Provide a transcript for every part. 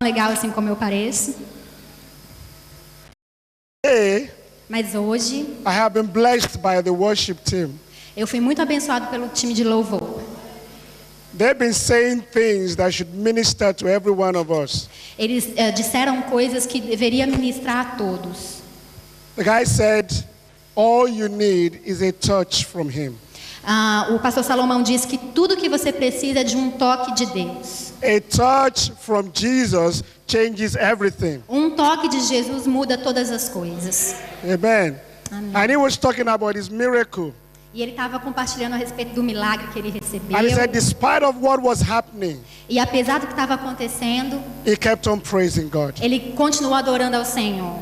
legal assim como eu pareço. Today, Mas hoje I have been blessed by the worship team. eu fui muito abençoado pelo time de louvor. They've been saying things that should minister to every one of us. Eles disseram coisas que deveria ministrar a todos. The guy said, all you need is a touch from him. O pastor Salomão disse que tudo que você precisa é de um toque de Deus. A touch from Jesus changes everything. Um toque de Jesus muda todas as coisas. Amen. Amém. And he was talking about his miracle. E ele estava compartilhando a respeito do milagre que ele recebeu. And he said, despite of what was happening, E apesar do que estava acontecendo, he kept on praising God. ele continuou adorando ao Senhor.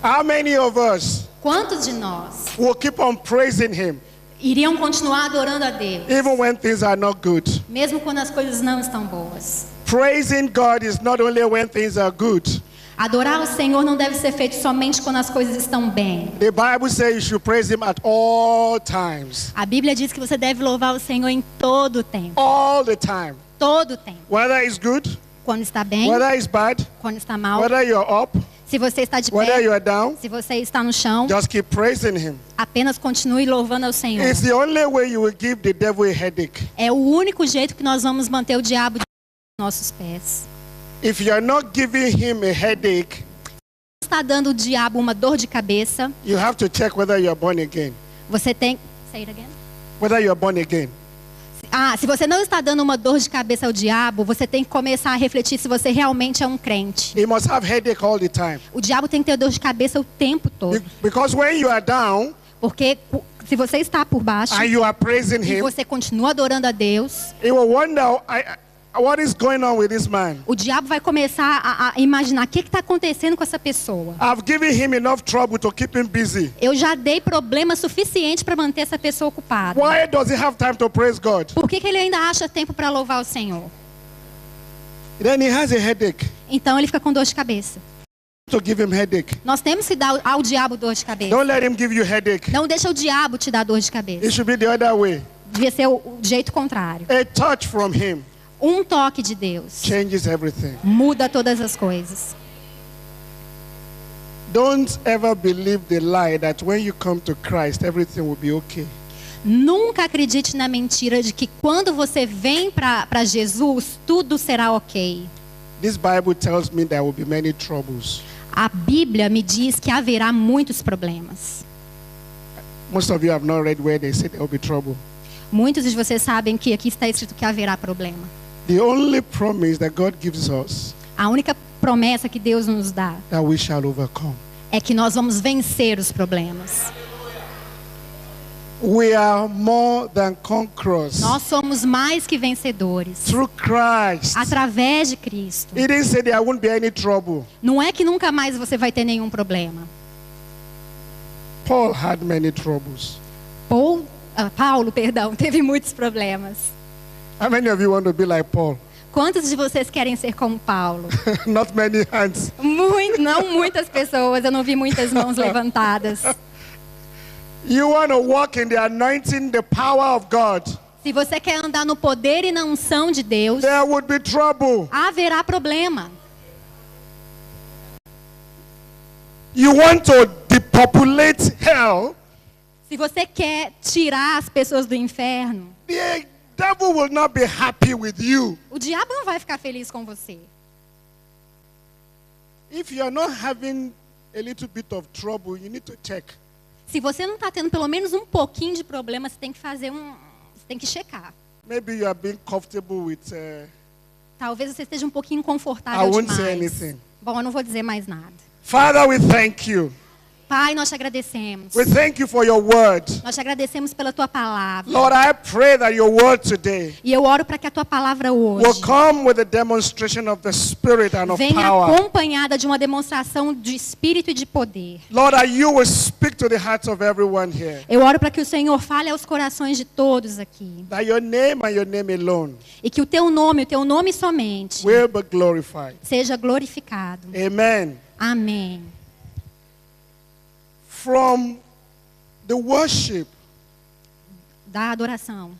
How many of us Quantos de nós will keep on praising him iriam continuar adorando a Deus, even when things are not good? mesmo quando as coisas não estão boas? Praising God is not only when things are good. Adorar o Senhor não deve ser feito somente quando as coisas estão bem. The Bible says you should praise him at all times. A Bíblia diz que você deve louvar o Senhor em todo o tempo. All the time. Todo o tempo. Whether it's good, Quando está bem, whether it's bad, quando está mal, whether you're up, se você está de whether pé, you're down, se você está no chão, just keep praising him. apenas continue louvando ao Senhor. It's the only way you will give the devil a headache. É o único jeito que nós vamos manter o diabo de nossos pés. If you're not giving him a headache, Está dando o diabo uma dor de cabeça, you have to check whether you're born again. você tem... Say it again. Whether you're born again. Se você não está dando uma dor de cabeça ao diabo, você tem que começar a refletir se você realmente é um crente. He must have headache all the time. O diabo tem que ter dor de cabeça o tempo todo. Because when you are down Porque se você está por baixo and you are praising e him, você continua adorando a Deus, he will wonder, what is going on with this man? o diabo vai começar a imaginar o que está acontecendo com essa pessoa. I've given him enough trouble to keep him busy. Eu já dei problema suficiente para manter essa pessoa ocupada. Why does he have time to praise God? Por que ele ainda acha tempo para louvar o Senhor? Then he has a headache. Então ele fica com dor de cabeça. To give him headache. Nós temos que dar ao diabo dor de cabeça. Don't let him give you headache. Não deixa o diabo te dar dor de It cabeça. should be the other way. Devia ser o jeito contrário. A touch from him Um toque de Deus changes everything. muda todas as coisas. Don't ever believe the lie that when you come to Christ, everything will be okay. Nunca acredite na mentira de que quando você vem para Jesus, tudo será ok. This Bible tells me there will be many troubles. A Bíblia me diz que haverá muitos problemas. Most of you have not read where they say there will be trouble. Muitos de vocês sabem que aqui está escrito que haverá problema. The only promise that God gives us A única promessa que Deus nos dá that we shall overcome. é que nós vamos vencer os problemas. We are more than conquerors Nós somos mais que vencedores through Christ. através de Cristo. He didn't say there won't be any trouble. Não é que nunca mais você vai ter nenhum problema. Paul had many troubles. Paulo, teve muitos problemas. How many of you want to be like Paul? Quantos de vocês querem ser como Paulo? Not many hands. Não muitas pessoas, eu não vi muitas mãos levantadas. You want to walk in the anointing, the power of God. Se você quer andar no poder e na unção de Deus, There would be trouble. haverá problema. You want to depopulate hell. Se você quer tirar as pessoas do inferno, The devil will not be happy with you. o diabo não vai ficar feliz com você. If you are not having a little bit of trouble, you need to check. Se você não está tendo pelo menos um pouquinho de problema, você tem que você tem que checar. Maybe you are being comfortable with. Talvez você esteja um pouquinho I confortável won't say demais. anything. Bom, eu não vou dizer mais nada. Father, we thank you. Pai, nós te agradecemos. We thank you for your word. Nós te agradecemos pela tua palavra. Lord, I pray that your word today E eu oro para que a tua palavra hoje will come with a demonstration of the Spirit and of venha power. acompanhada de uma demonstração de espírito e de poder. Lord, that you will speak to the hearts of everyone here. Eu oro para que o Senhor fale aos corações de todos aqui. That your name and your name alone E que o teu nome somente, will be glorified. seja glorificado. Amen. Amém. From the worship, Da adoração.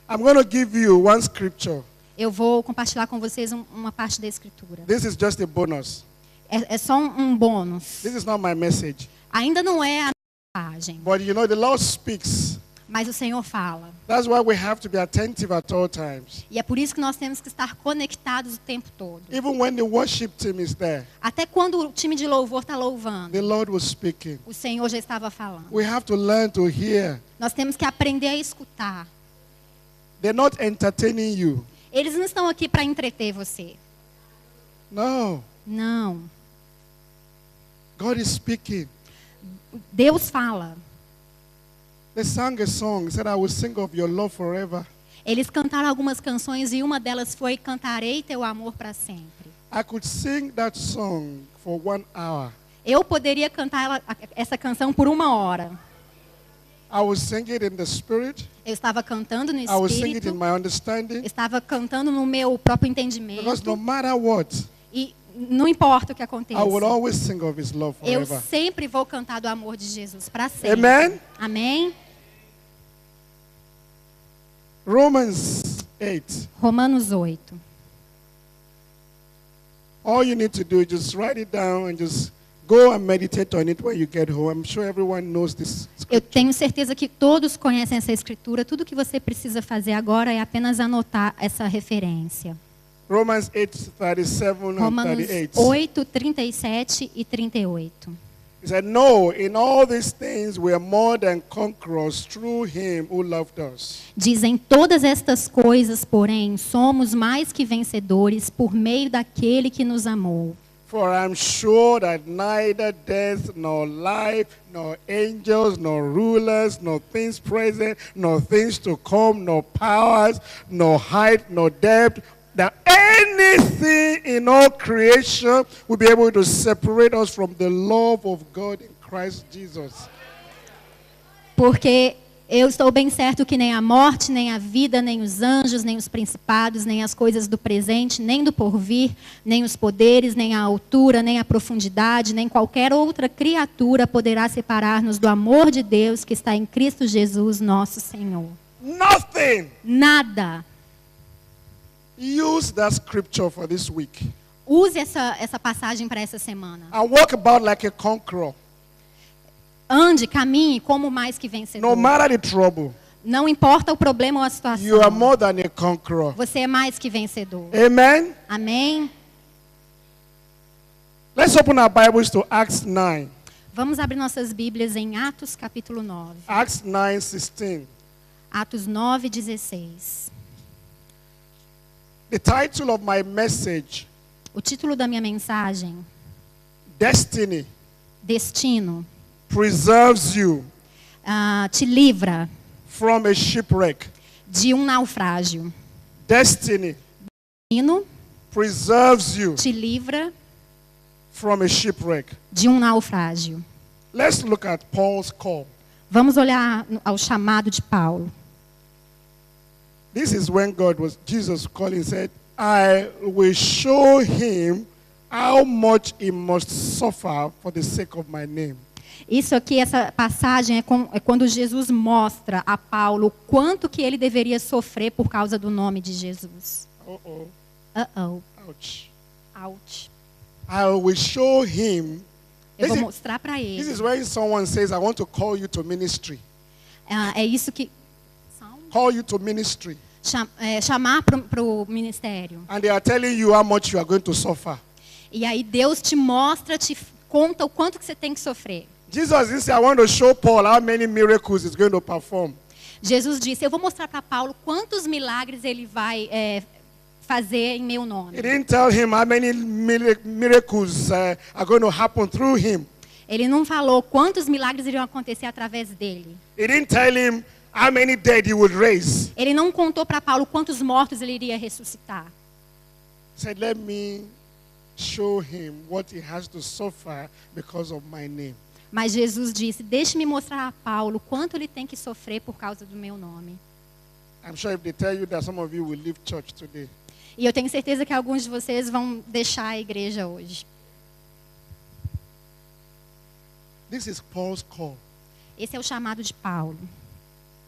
I'm going to give you one scripture. eu vou compartilhar com vocês uma parte da Escritura. This is just a bonus. É só um bônus. This is not my message. Ainda não é a mensagem, But you know, the Lord speaks. mas o Senhor fala. That's why we have to be attentive at all times. E é por isso que nós temos que estar conectados o tempo todo. Even when the worship team is there, Até quando o time de louvor está louvando, the Lord was speaking. o Senhor já estava falando. We have to learn to hear. Nós temos que aprender a escutar. They're not entertaining you. Eles não estão aqui para entreter você. No. Não. God is speaking. Deus fala. They sang a song, said, I will sing of your love forever. Eles cantaram algumas canções e uma delas foi Cantarei Teu Amor para Sempre. I could sing that song for 1 hour. Eu poderia cantar essa canção por 1 hora. I was singing it in the spirit. Eu estava cantando no I was singing it in Espírito. my understanding. Estava cantando no meu próprio Because entendimento. no matter what, E não importa o que aconteça. I will always sing of his love Eu forever. sempre vou cantar do amor de Jesus para sempre. Amen? Amém? Romans 8. Romanos 8. All you need to do is just write it down and just go and meditate on it when you get home. I'm sure everyone knows this. Eu tenho certeza que todos conhecem essa escritura. Tudo que você precisa fazer agora é apenas anotar essa referência. Romans 8, 37 and Romanos 38. 8, 37 e 38. He said, no, in all these things we are more than conquerors through him who loved us. Dizem todas estas coisas, porém, somos mais que vencedores por meio daquele que nos amou. For I'm sure that neither death, nor life, nor angels, nor rulers, nor things present, nor things to come, nor powers, nor height, nor depth, that anything in all creation will be able to separate us from the love of God in Christ Jesus. Porque eu estou bem certo que nem a morte, nem a vida, nem os anjos, nem os principados, nem as coisas do presente, nem do porvir, nem os poderes, nem a altura, nem a profundidade, nem qualquer outra criatura poderá separar-nos do amor de Deus que está em Cristo Jesus, nosso Senhor. Nothing. Nada. Use that scripture for this week. Use essa passagem para essa semana. And walk about like a conqueror. Ande, caminhe como mais que vencedor. No matter the trouble, Não importa o problema ou a situação. you are more than a conqueror. Você é mais que vencedor. Amen? Amém? Let's open our Bibles to Acts 9. Vamos abrir nossas Bíblias em Atos capítulo 9. Acts 9:16. Atos 9, 16. The title of my message, O título da minha mensagem, Destiny, Destino, preserves you te livra from a shipwreck. de um naufrágio. Destiny Destino preserves you te livra from a shipwreck. de um naufrágio. Let's look at Paul's call. Vamos olhar ao chamado de Paulo. This is when Jesus calling, said, I will show him how much he must suffer for the sake of my name. Isso aqui, essa passagem é quando Jesus mostra a Paulo o quanto que ele deveria sofrer por causa do nome de Jesus. Uh-oh. Uh-oh. Ouch. Ouch. I will show him. Eu vou This is- mostrar para This ele. is when someone says, I want to call you to ministry. É isso que... Call you to ministry. Chamar para o ministério. And they are telling you how much you are going to suffer. E aí Deus te mostra, te conta o quanto que você tem que sofrer. Jesus didn't say, I want to show Paul how many miracles he's going to perform. Jesus disse, eu vou mostrar para Paulo quantos milagres ele vai fazer em meu nome. He didn't tell him how many miracles are going to happen through him. Ele não falou quantos milagres iriam acontecer através dele. He didn't tell him how many dead he would raise. Ele não contou para Paulo quantos mortos ele iria ressuscitar. He said, let me show him what he has to suffer because of my name. Mas Jesus disse, deixe-me mostrar a Paulo quanto ele tem que sofrer por causa do meu nome. I'm sure if they tell you that some of you will leave church today. E eu tenho certeza que alguns de vocês vão deixar a igreja hoje. This is Paul's call. Esse é o chamado de Paulo.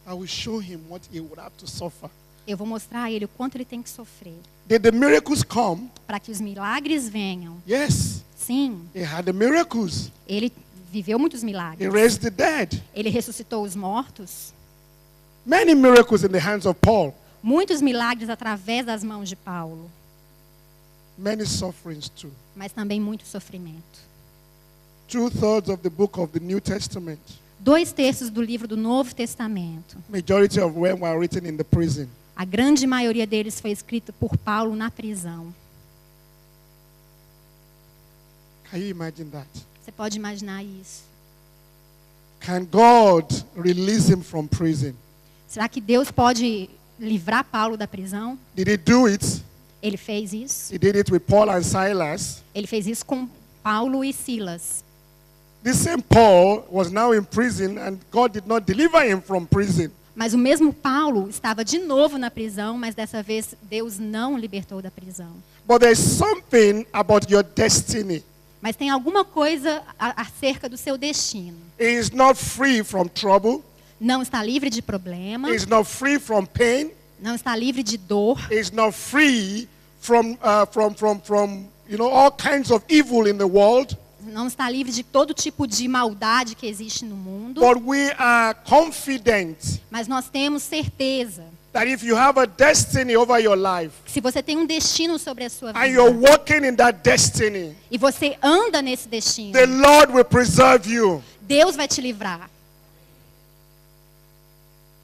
I will show him what he would have to suffer Eu vou mostrar a ele o quanto ele tem que sofrer. Did the miracles come? Para que os milagres venham. Yes. Sim, He had the miracles. ele viveu muitos He milagres. raised the dead. Ele ressuscitou os mortos. Many miracles in the hands of Paul. Muitos milagres através das mãos de Paulo. Many sufferings too. Mas também muito sofrimento. 2/3 of the book of the New Testament. 2/3 do livro do Novo Testamento. Majority of them were written in the prison. A grande maioria deles foi escrita por Paulo na prisão. Can you imagine that? Você pode imaginar isso? Can God release him from prison? Será que Deus pode livrar Paulo da prisão? Did he do it? Ele fez isso. He did it with Paul and Silas. Ele fez isso com Paulo e Silas. This same Paul was now in prison and God did not deliver him from prison. Mas o mesmo Paulo estava de novo na prisão, mas dessa vez Deus não o libertou da prisão. But there's something about your destiny. Mas tem alguma coisa acerca do seu destino. He is not free from trouble. Não está livre de problema. He is not free from pain. Não está livre de dor. He is not free from all kinds of evil in the world. Não está livre de todo tipo de maldade que existe no mundo. But we are confident Mas nós temos certeza that if you have a destiny over your life que se você tem um destino sobre a sua and you're vida walking in that destiny, e você anda nesse destino, the Lord will preserve you. Deus vai te livrar.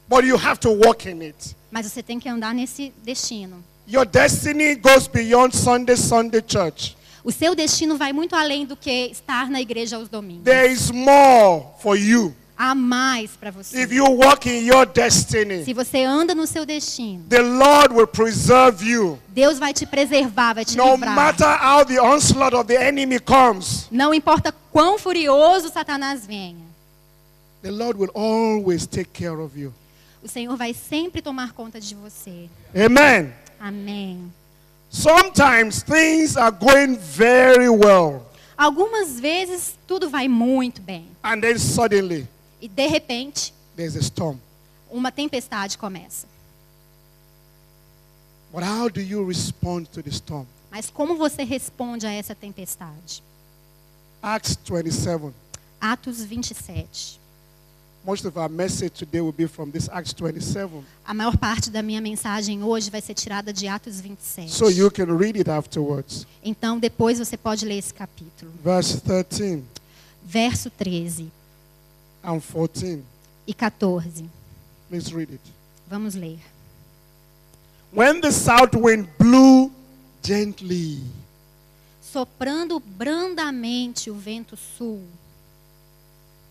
But you have to walk in it. Mas você tem que andar nesse destino. Your destiny goes beyond Sunday church. O seu destino vai muito além do que estar na igreja aos domingos. There is more for you. Há mais para você. If you walk in your destiny, Se você anda no seu destino, the Lord will preserve you. Deus vai te preservar, vai te No livrar. matter how the onslaught of the enemy comes, Não importa quão furioso Satanás venha. the Lord will always take care of you. O Senhor vai sempre tomar conta de você. Amen. Amém. Sometimes things are going very well, Algumas vezes tudo vai muito bem. and then suddenly E de repente, there's a storm. uma tempestade começa. But how do you respond to the storm? Mas como você responde a essa tempestade? Acts 27. Atos 27. Most of our message today will be from this Acts 27. A maior parte da minha mensagem hoje vai ser tirada de Atos 27. So you can read it afterwards. Então, depois você pode ler esse capítulo. Verse 13 Verso 13 and 14. e 14. Please read it. Vamos ler. When the south wind blew gently, Soprando brandamente o vento sul.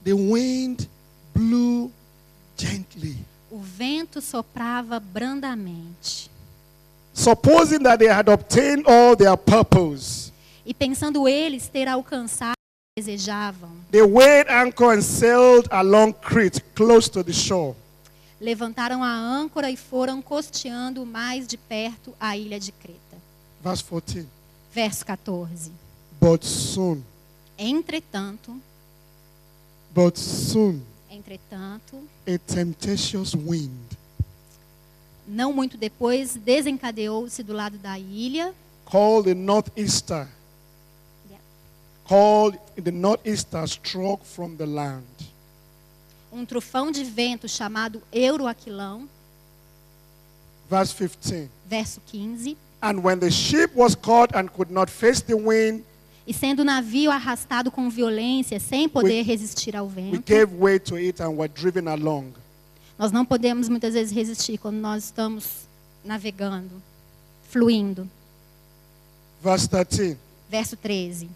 the wind blew gently. O vento soprava brandamente. Supposing that they had obtained all their purpose, E pensando eles ter alcançado o que desejavam, they weighed anchor and sailed along Crete, close to the shore. levantaram a âncora e foram costeando mais de perto a ilha de Creta. Verse 14. Verso 14. But soon, Entretanto, a tempestuous wind não muito depois, desencadeou-se do lado da ilha, called the northeaster, struck from the land. um tufão de vento chamado Euroaquilão, Verse 15. verso 15. And when the ship was caught and could not face the wind, E sendo o navio arrastado com violência, sem poder resistir ao we vento, gave way to it and were driven along. nós não podemos muitas vezes resistir quando nós estamos navegando, fluindo. Verse 13. Verso 13.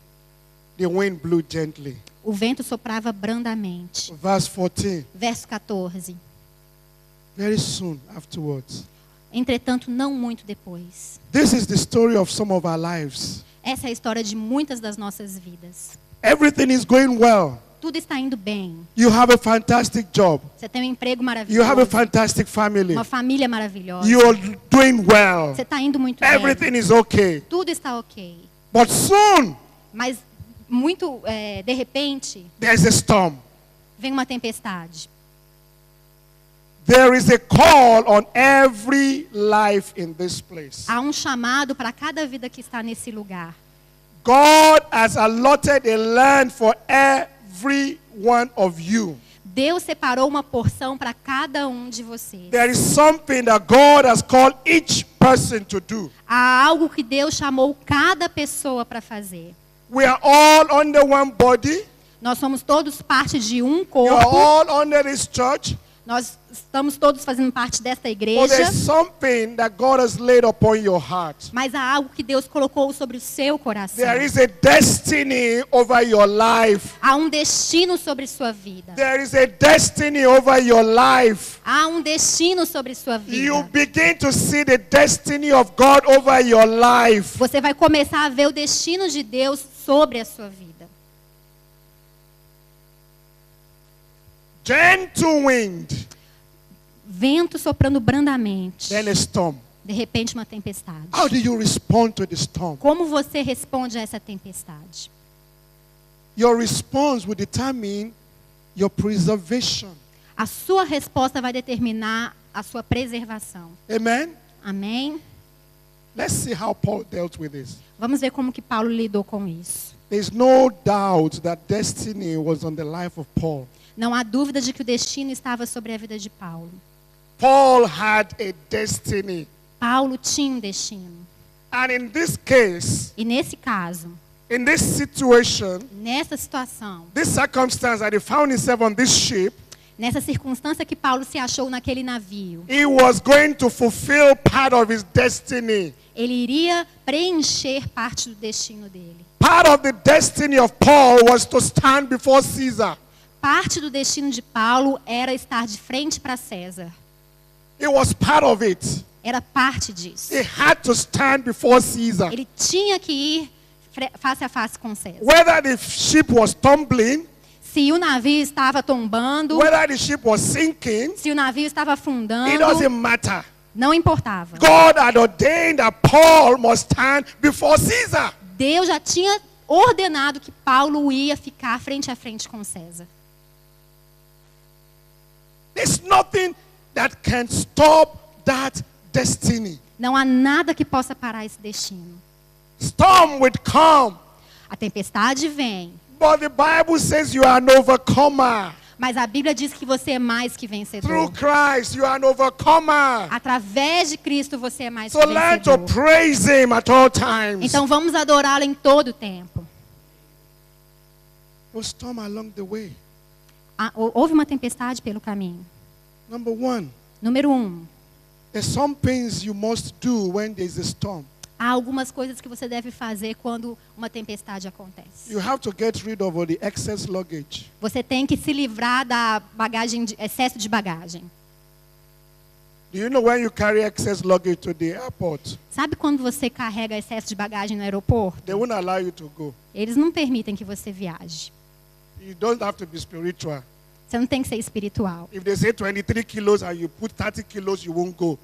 The wind blew gently. O vento soprava brandamente. Verse 14. Verso 14. Very soon afterwards. Entretanto, não muito depois. This is the story of some of our lives. Essa é a história de muitas das nossas vidas. Everything is going well. Tudo está indo bem. You have a fantastic job. Você tem um emprego You have a maravilhoso. fantastic family. Uma família maravilhosa. You are doing well. Você está indo muito bem. Everything is okay. Tudo está ok. But soon, Mas muito de repente, there's a storm. vem uma tempestade. There is a call on every life in this place. Há um chamado para cada vida que está nesse lugar. God has allotted a land for every one of you. Deus separou uma porção para cada um de vocês. There is something that God has called each person to do. Há algo que Deus chamou cada pessoa para fazer. We are all under one body. Nós somos todos parte de um You are corpo. all under this church. Nós estamos todos fazendo parte desta But igreja. there's something that God has laid upon your heart. Mas há algo que Deus colocou sobre o seu coração. There is a destiny over your life. Há um destino sobre sua vida. There is a destiny over your life. Há um destino sobre sua You vida. begin to see the destiny of God over your life. Você vai começar a ver o destino de Deus sobre a sua vida. Gentle wind, Vento soprando brandamente. then a storm. De repente, uma tempestade. How do you respond to the storm? Como você responde a essa tempestade? Your response will determine your preservation. A sua resposta vai determinar a sua preservação. Amen? Amém? Let's see how Paul dealt with this. Vamos ver como que Paulo lidou com isso. There's no doubt that destiny was on the life of Paul. Não há dúvida de que o destino estava sobre a vida de Paulo. Paul had a destiny. Paulo tinha um destino. And in this case, E nesse caso, in this situation, nessa situação, this circumstance that he found himself on this ship, nessa circunstância que Paulo se achou naquele navio, he was going to fulfill part of his destiny. ele iria preencher parte do destino dele. Part of the destiny of Paul was to stand before Caesar. Parte do destino de Paulo era estar de frente para César. It was part of it. Era parte disso. He had to stand before Caesar. Ele tinha que ir face a face com César. Whether the ship was tumbling, Se o navio estava tombando, whether the ship was sinking, se o navio estava it afundando, doesn't matter. não importava. God had ordained that Paul must stand before Caesar. Deus já tinha ordenado que Paulo ia ficar frente a frente com César. There's nothing that can stop that destiny. Não há nada que possa parar esse destino. Storm would come, A tempestade vem, but the Bible says you are an overcomer. mas a Bíblia diz que você é mais que Through vencedor. Christ, you are an overcomer. Através de Cristo você é mais So que learn to vencedor. praise Him at all times. Então vamos adorá-lo em todo o tempo. No storm along the way. Houve uma tempestade pelo caminho. Number one, Número 1. there's some things you must do when there's a storm. Há algumas coisas que você deve fazer quando uma tempestade acontece. You have to get rid of all the excess luggage. Você tem que se livrar da bagagem, excesso de bagagem. Do you know when you carry excess luggage to the airport, Sabe quando você carrega excesso de bagagem no aeroporto? they won't allow you to go. Eles não permitem que você viaje. You don't have to be spiritual. Você não tem que ser espiritual. If they say 23 kilos and you put 30 kilos, you won't go.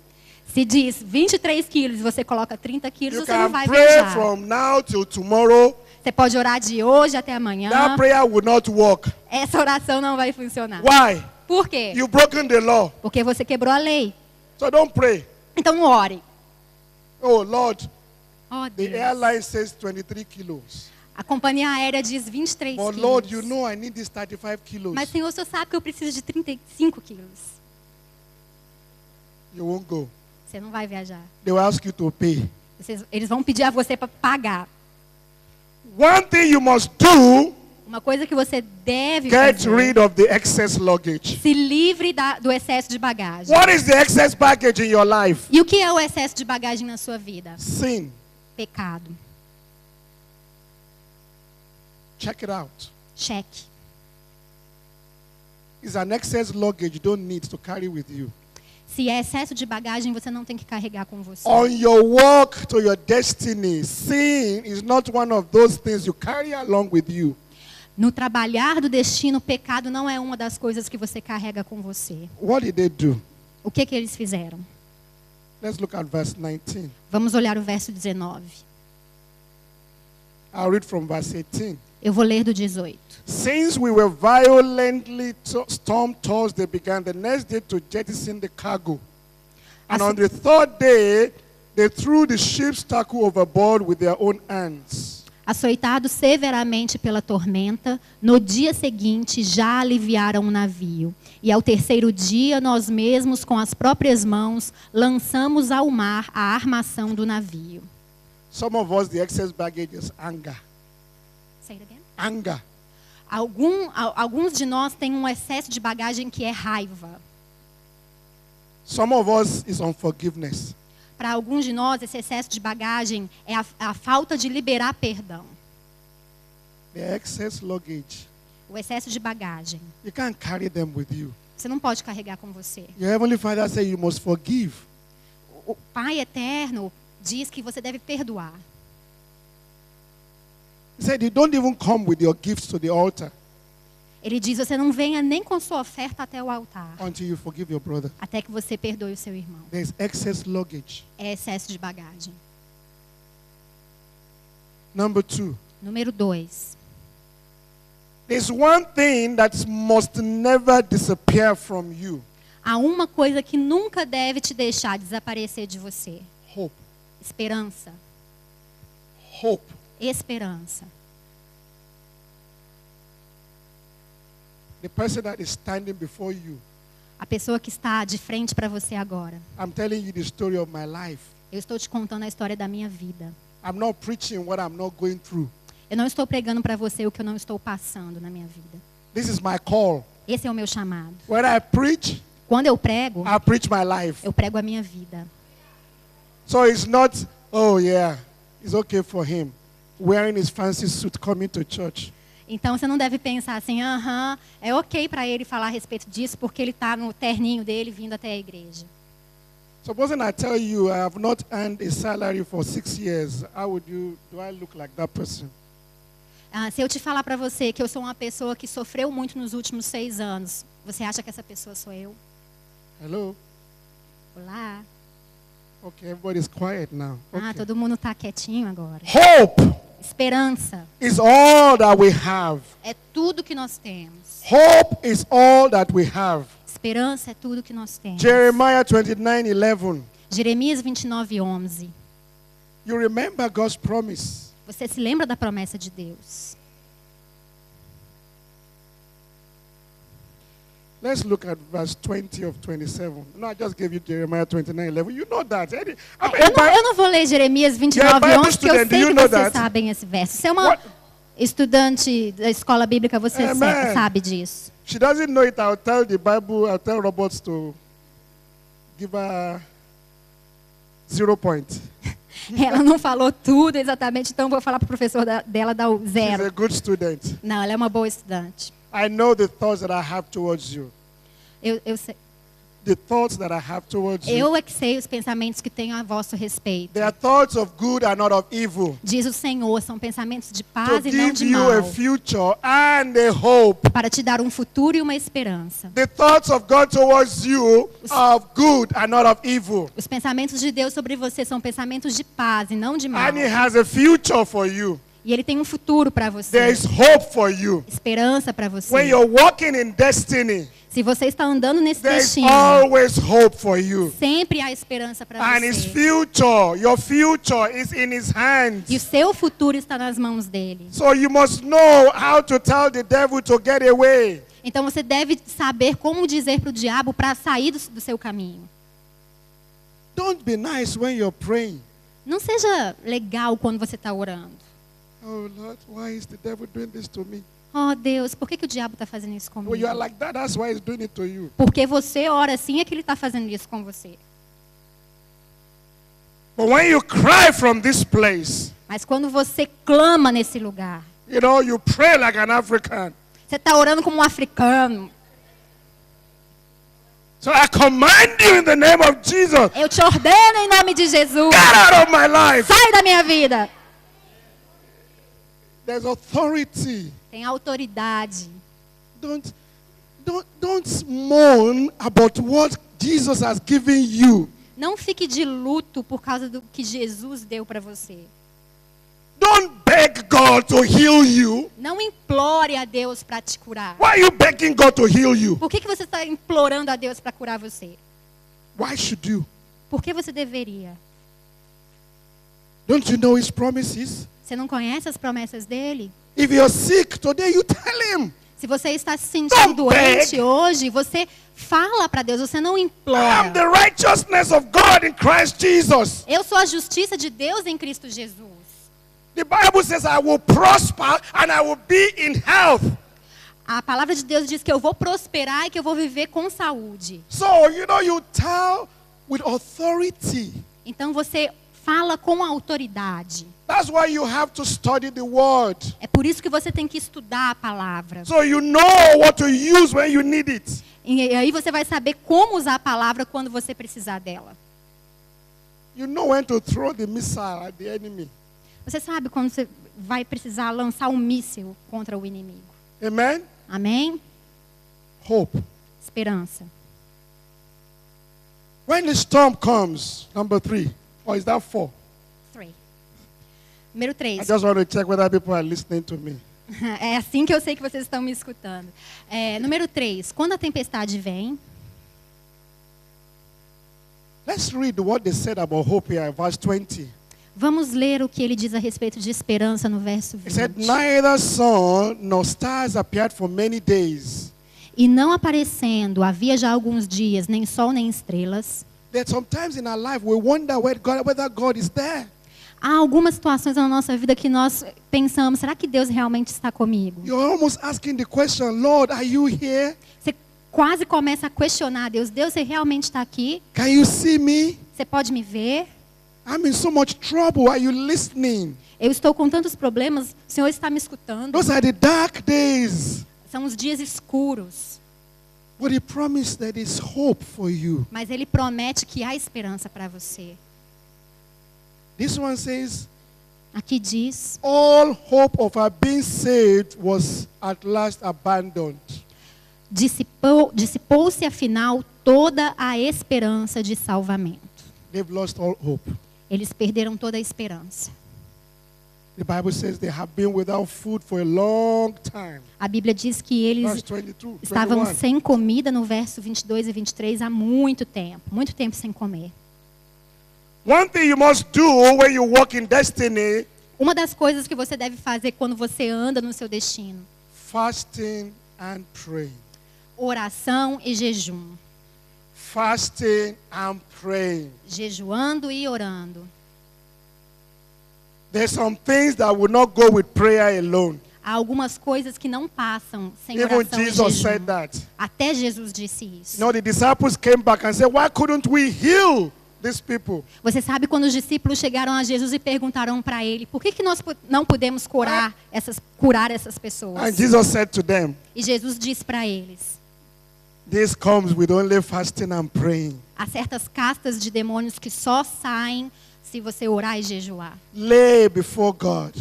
Se diz 23 quilos e você coloca 30 quilos, You você não can vai pray viajar. from now till tomorrow. Você pode orar de hoje até amanhã. That prayer will not work. Essa oração não vai funcionar. Why? Por quê? You've broken the law. Porque você quebrou a lei. So don't pray. Então não ore. Oh, Lord, Oh, the Deus. airline says 23 kilos. A companhia aérea diz 23 But quilos. Lord, you know I need this 35 kilos. Mas, Senhor, o Senhor sabe que eu preciso de 35 quilos. You won't go. Você não vai viajar. They will ask you to pay. Eles vão pedir a você para pagar. One thing you must do, Uma coisa que você deve get fazer. rid of the excess luggage. Se livre do excesso de bagagem. What is the excess baggage in your life? E o que é o excesso de bagagem na sua vida? Sin. Pecado. Check it out. Cheque. It's an excess luggage you don't need to carry with you. Se é excesso de bagagem, você não tem que carregar com você. On your walk to your destiny, sin is not one of those things you carry along with you. No trabalhar do destino, o pecado não é uma das coisas que você carrega com você. What did they do? O que eles fizeram? Let's look at verse 19. Vamos olhar o verso 19. I'll read from verse 18. Eu vou ler do 18. Since we were violently storm-tossed, they began the next day to jettison the cargo. And on the third day, they threw the ship's tackle overboard with their own hands. Açoitados severamente pela tormenta, no dia seguinte já aliviaram o navio. E ao terceiro dia, nós mesmos, com as próprias mãos, lançamos ao mar a armação do navio. Some of us, the excess baggage is anger. Say it again. Anger. Alguns de nós têm um excesso de bagagem que é raiva. Some of us is unforgiveness. Para alguns de nós, esse excesso de bagagem é a falta de liberar perdão. The excess luggage. O excesso de bagagem. You can't carry them with you. Você não pode carregar com você. Your Heavenly Father said you must forgive. O Pai Eterno diz que você deve perdoar. He said you don't even come with your gifts to the altar Ele diz, você não venha nem com sua oferta até o altar, until you forgive your brother. até que você perdoe o seu irmão. There's excess luggage. É excesso de bagagem. Number 2. Número 2. There's one thing that must never disappear from you. Há uma coisa que nunca deve te deixar desaparecer de você. Hope. Esperança. Hope. Esperança. The person that is standing before you. A pessoa que está de frente para você agora. I'm telling you the story of my life. Eu estou te contando a história da minha vida. I'm not preaching what I'm not going through. Eu não estou pregando para você o que eu não estou passando na minha vida. This is my call. Esse é o meu chamado. When I preach, Quando eu prego, I preach my life. eu prego a minha vida. So it's not, oh yeah, it's okay for him wearing his fancy suit coming to church. Então você não deve pensar assim, é ok para ele falar a respeito disso porque ele está no terninho dele vindo até a igreja. Supposing I tell you I have not earned a salary for 6 years, do I look like that person? Se eu te falar para você que eu sou uma pessoa que sofreu muito nos últimos 6 anos, você acha que essa pessoa sou eu? Hello? Olá. Okay, everybody's quiet now. Okay. Todo mundo está quietinho agora. Hope Esperança is all that we have. é tudo que nós temos. Hope is all that we have. Esperança é tudo que nós temos. Jeremiah 29:11. Jeremias 29:11. You remember God's promise. Você se lembra da promessa de Deus? Let's look at verse 20 of 27. No, I just gave you Jeremiah 29:11. You know that. Eu não vou ler Jeremias 29:11 porque eu sei que vocês sabem esse verso. Você é uma estudante da escola bíblica, você sabe disso. She doesn't know it. I'll tell the Bible, I'll tell Roberts to give her 0 point. Ela não falou tudo exatamente, então vou falar para o professor dela dar o 0. She's a good student. Não, ela é uma boa estudante. I know the thoughts that I have towards you. Eu sei. The thoughts that I have towards you. Eu é que sei os pensamentos que tenho a vosso respeito. They are thoughts of good and not of evil. Diz o Senhor, são pensamentos de paz To e não give de you mal. a future and a hope. Para te dar um futuro e uma esperança. The thoughts of God towards you are of good and not of evil. Os pensamentos de Deus sobre você são pensamentos de paz e não de mal. And He has a future for you. E Ele tem um futuro para você. There is hope for you. Esperança para você. When you're walking in destiny, se você está andando nesse there is destino, always hope for you. sempre há esperança para And você. His future, your future is in His hands. E o seu futuro está nas mãos dele. So you must know how to tell the devil to get away. Então você deve saber como dizer para o diabo para sair do seu caminho. Don't be nice when you're praying. Não seja legal quando você está orando. Oh Lord, why is the devil doing this to me? Oh Deus, por que o diabo está fazendo isso comigo? Well, you are like that. That's why he's doing it to you. Porque você ora assim é que ele está fazendo isso com você. But when you cry from this place, Mas quando você clama nesse lugar, you know, you pray like an African. você está orando como um africano. So I command you in the name of Jesus. Eu te ordeno em nome de Jesus. Get out of my life. Sai da minha vida. There's authority. Tem autoridade. Don't mourn about what Jesus has given you. Não fique de luto por causa do que Jesus deu para você. Don't beg God to heal you. Não implore a Deus para te curar. Why are you begging God to heal you? Por que você está implorando a Deus para curar você? Why should you? Por que você deveria? Don't you know his promises? Você não conhece as promessas dele? If you're sick today, you tell him. Se você está se sentindo Don't beg. doente hoje, você fala para Deus, você não I am implora. the righteousness of God in Christ Jesus. Eu sou a justiça de Deus em Cristo Jesus. The Bible says I will prosper and I will be in health. A palavra de Deus diz que eu vou prosperar e que eu vou viver com saúde. So, you tell with authority. Então você fala com autoridade. That's why you have to study the word. É por isso que você tem que estudar a palavra. So you know what to use when you need it. E aí você vai saber como usar a palavra quando você precisar dela. You know when to throw the missile at the enemy. Você sabe quando você vai precisar lançar um míssil contra o inimigo. Amen? Amém? Hope. Esperança. When the storm comes, number 3, or is that 4? 3. Número I 3. just want to check whether people are listening to me. É assim que eu sei que vocês estão me escutando. Número 3. Quando a tempestade vem. Let's read what they said about hope here, verse 20. Vamos ler o que ele diz a respeito de esperança no verso It said, 20. neither sun nor stars appeared for many days. E não aparecendo, havia já alguns dias, nem sol nem estrelas. That sometimes in our life we wonder whether God is there. Há algumas situações na nossa vida que nós pensamos, será que Deus realmente está comigo? You're almost asking the question, Lord, are you here? Você quase começa a questionar Deus. Deus, você realmente está aqui? Can you see me? Você pode me ver? I'm in so much trouble. Are you listening? Eu estou com tantos problemas, o Senhor está me escutando? Those are the dark days. São os dias escuros. But he promised that there's hope for you. Mas Ele promete que há esperança para você. This one says, Aqui diz, all hope of our being saved was at last abandoned. dissipou-se afinal toda a esperança de salvamento. They've lost all hope. Eles perderam toda a esperança. The Bible says they have been without food for a long time. A Bíblia diz que eles Verse 22, estavam 21. sem comida no verso 22 e 23 há muito tempo sem comer. One thing you must do when you walk in destiny, Uma das coisas que você deve fazer quando você anda no seu destino, fasting and praying. oração e jejum. Fasting and praying. Jejuando e orando. There's some things that will not go with prayer alone. Há algumas coisas que não passam sem Even oração e Jesus jejum. said that. Até Jesus disse isso. The disciples came back and said, why couldn't we heal these people? Você sabe quando os discípulos chegaram a Jesus e perguntaram para ele, por que nós não podemos curar essas pessoas? And Jesus said to them, E Jesus disse para eles, this comes with only fasting and praying. há certas castas de demônios que só saem se você orar e jejuar. Lay before God.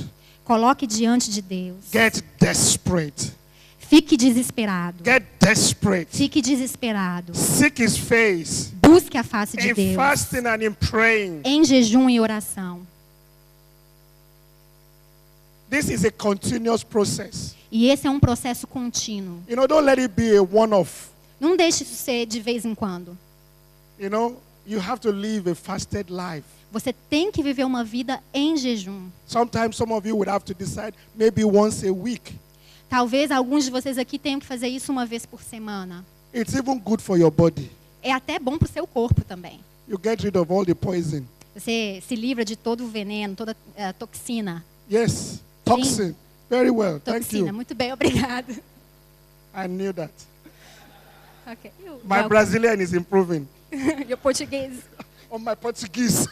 Coloque diante de Deus. Get desperate. Fique desesperado. Get desperate. Fique desesperado. Seek his face. Busque a face de In Deus. fasting and in praying. Em jejum e oração. This is a continuous process. E esse é um processo contínuo. Don't let it be a one-off. Não deixe isso ser de vez em quando. You have to live a fasted life. Você tem que viver uma vida em jejum. Sometimes some of you would have to decide maybe once a week. Talvez alguns de vocês aqui tenham que fazer isso uma vez por semana. It's even good for your body. É até bom para o seu corpo também. You get rid of all the poison. Você se livra de todo o veneno, toda a toxina. Yes, toxin. Very well, thank Toxina, you. muito bem, obrigado. I knew that. Okay. My Brazilian is improving. Your português. On my Portuguese.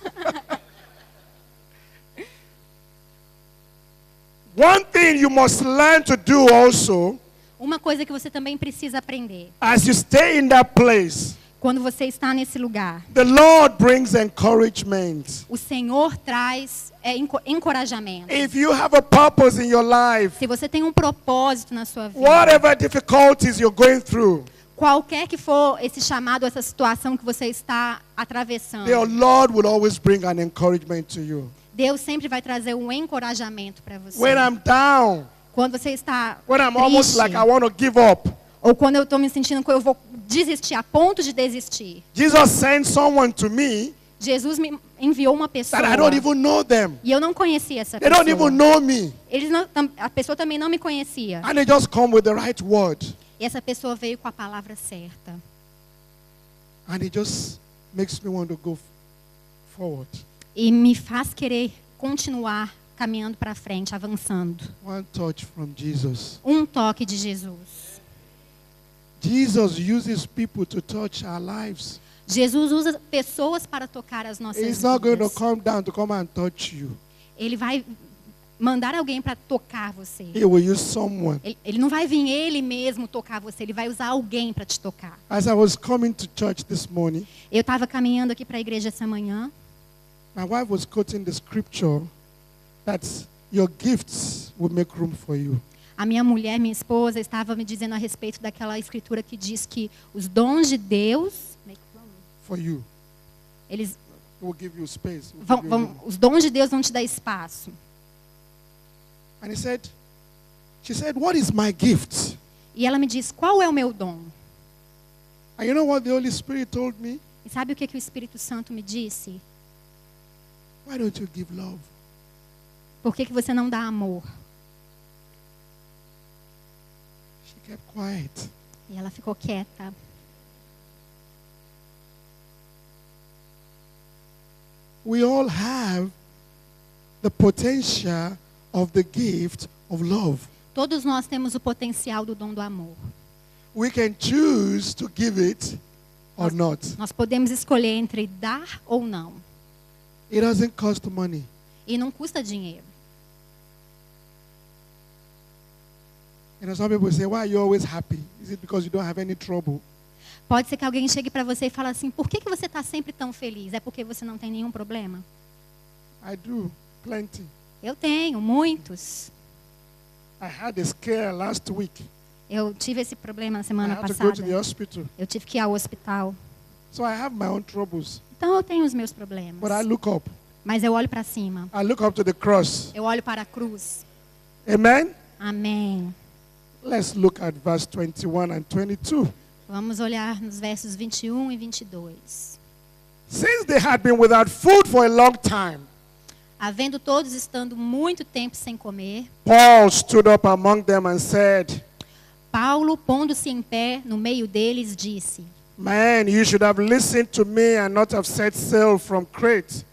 One thing you must learn to do also, Uma coisa que você também precisa aprender. as you stay in that place, Quando você está nesse lugar, the Lord brings encouragement. o Senhor traz encorajamento. If you have a purpose in your life, Se você tem um propósito na sua vida, whatever difficulties you're going through, qualquer que for esse chamado, essa situação que você está atravessando, the Lord will always bring an encouragement to you. Deus sempre vai trazer um encorajamento para você. When I'm down, Quando você está when I'm almost triste, like I want to give up, ou quando eu estou me sentindo que eu vou desistir, a ponto de desistir. Jesus sent someone to me Jesus me enviou uma pessoa. that I don't even know them. E eu não conhecia essa They pessoa. don't even know me. A pessoa também não me conhecia. And they just come with the right word. E essa pessoa veio com a palavra certa. And it just makes me want to go forward. E me faz querer continuar caminhando para frente, avançando. One touch from Jesus. Um toque de Jesus. Jesus uses people to touch our lives. Jesus usa pessoas para tocar as nossas He's not going to vidas. come down to come and touch you. Ele vai mandar alguém para tocar você. He will use someone. Ele não vai vir ele mesmo tocar você, ele vai usar alguém para te tocar. As I was coming to church this morning, Eu estava caminhando aqui para a igreja essa manhã. my wife was quoting the scripture that your gifts will make room for you. A minha mulher, minha esposa, estava me dizendo a respeito daquela escritura que diz que os dons de Deus, For you. eles It will give you space. It will give you room. os dons de Deus vão te dar espaço. And she said, what is my gift? E ela me diz, qual é o meu dom? And you know what the Holy Spirit told me? E sabe o que o Espírito Santo me disse? Why don't you give love? Por que você não dá amor? She kept quiet. E ela ficou quieta. We all have the potential of the gift of love. Todos nós temos o potencial do dom do amor. We can choose to give it or not. Nós podemos escolher entre dar ou não. It doesn't cost money. E não custa dinheiro. You know, some people say, why are you always happy? Is it because you don't have any trouble? Pode ser que alguém chegue para você e fale assim, por que você está sempre tão feliz? É porque você não tem nenhum problema? I do, plenty. Eu tenho, muitos. I had a scare last week. Eu tive esse problema na I semana had to go passada. to the hospital. Eu tive que ir ao hospital. So I have my own troubles. Então eu tenho os meus problemas. But I look up. Mas eu olho para cima. I look up to the cross. Eu olho para a cruz. Amen? Amém. Let's look at verse 21 and 22. Vamos olhar nos versos 21 e 22. Since they had been without food for a long time, Havendo todos estando muito tempo sem comer, Paul stood up among them and said, Paulo, pondo-se em pé no meio deles, disse: Man, you should have listened to me and not have set sail from Crete.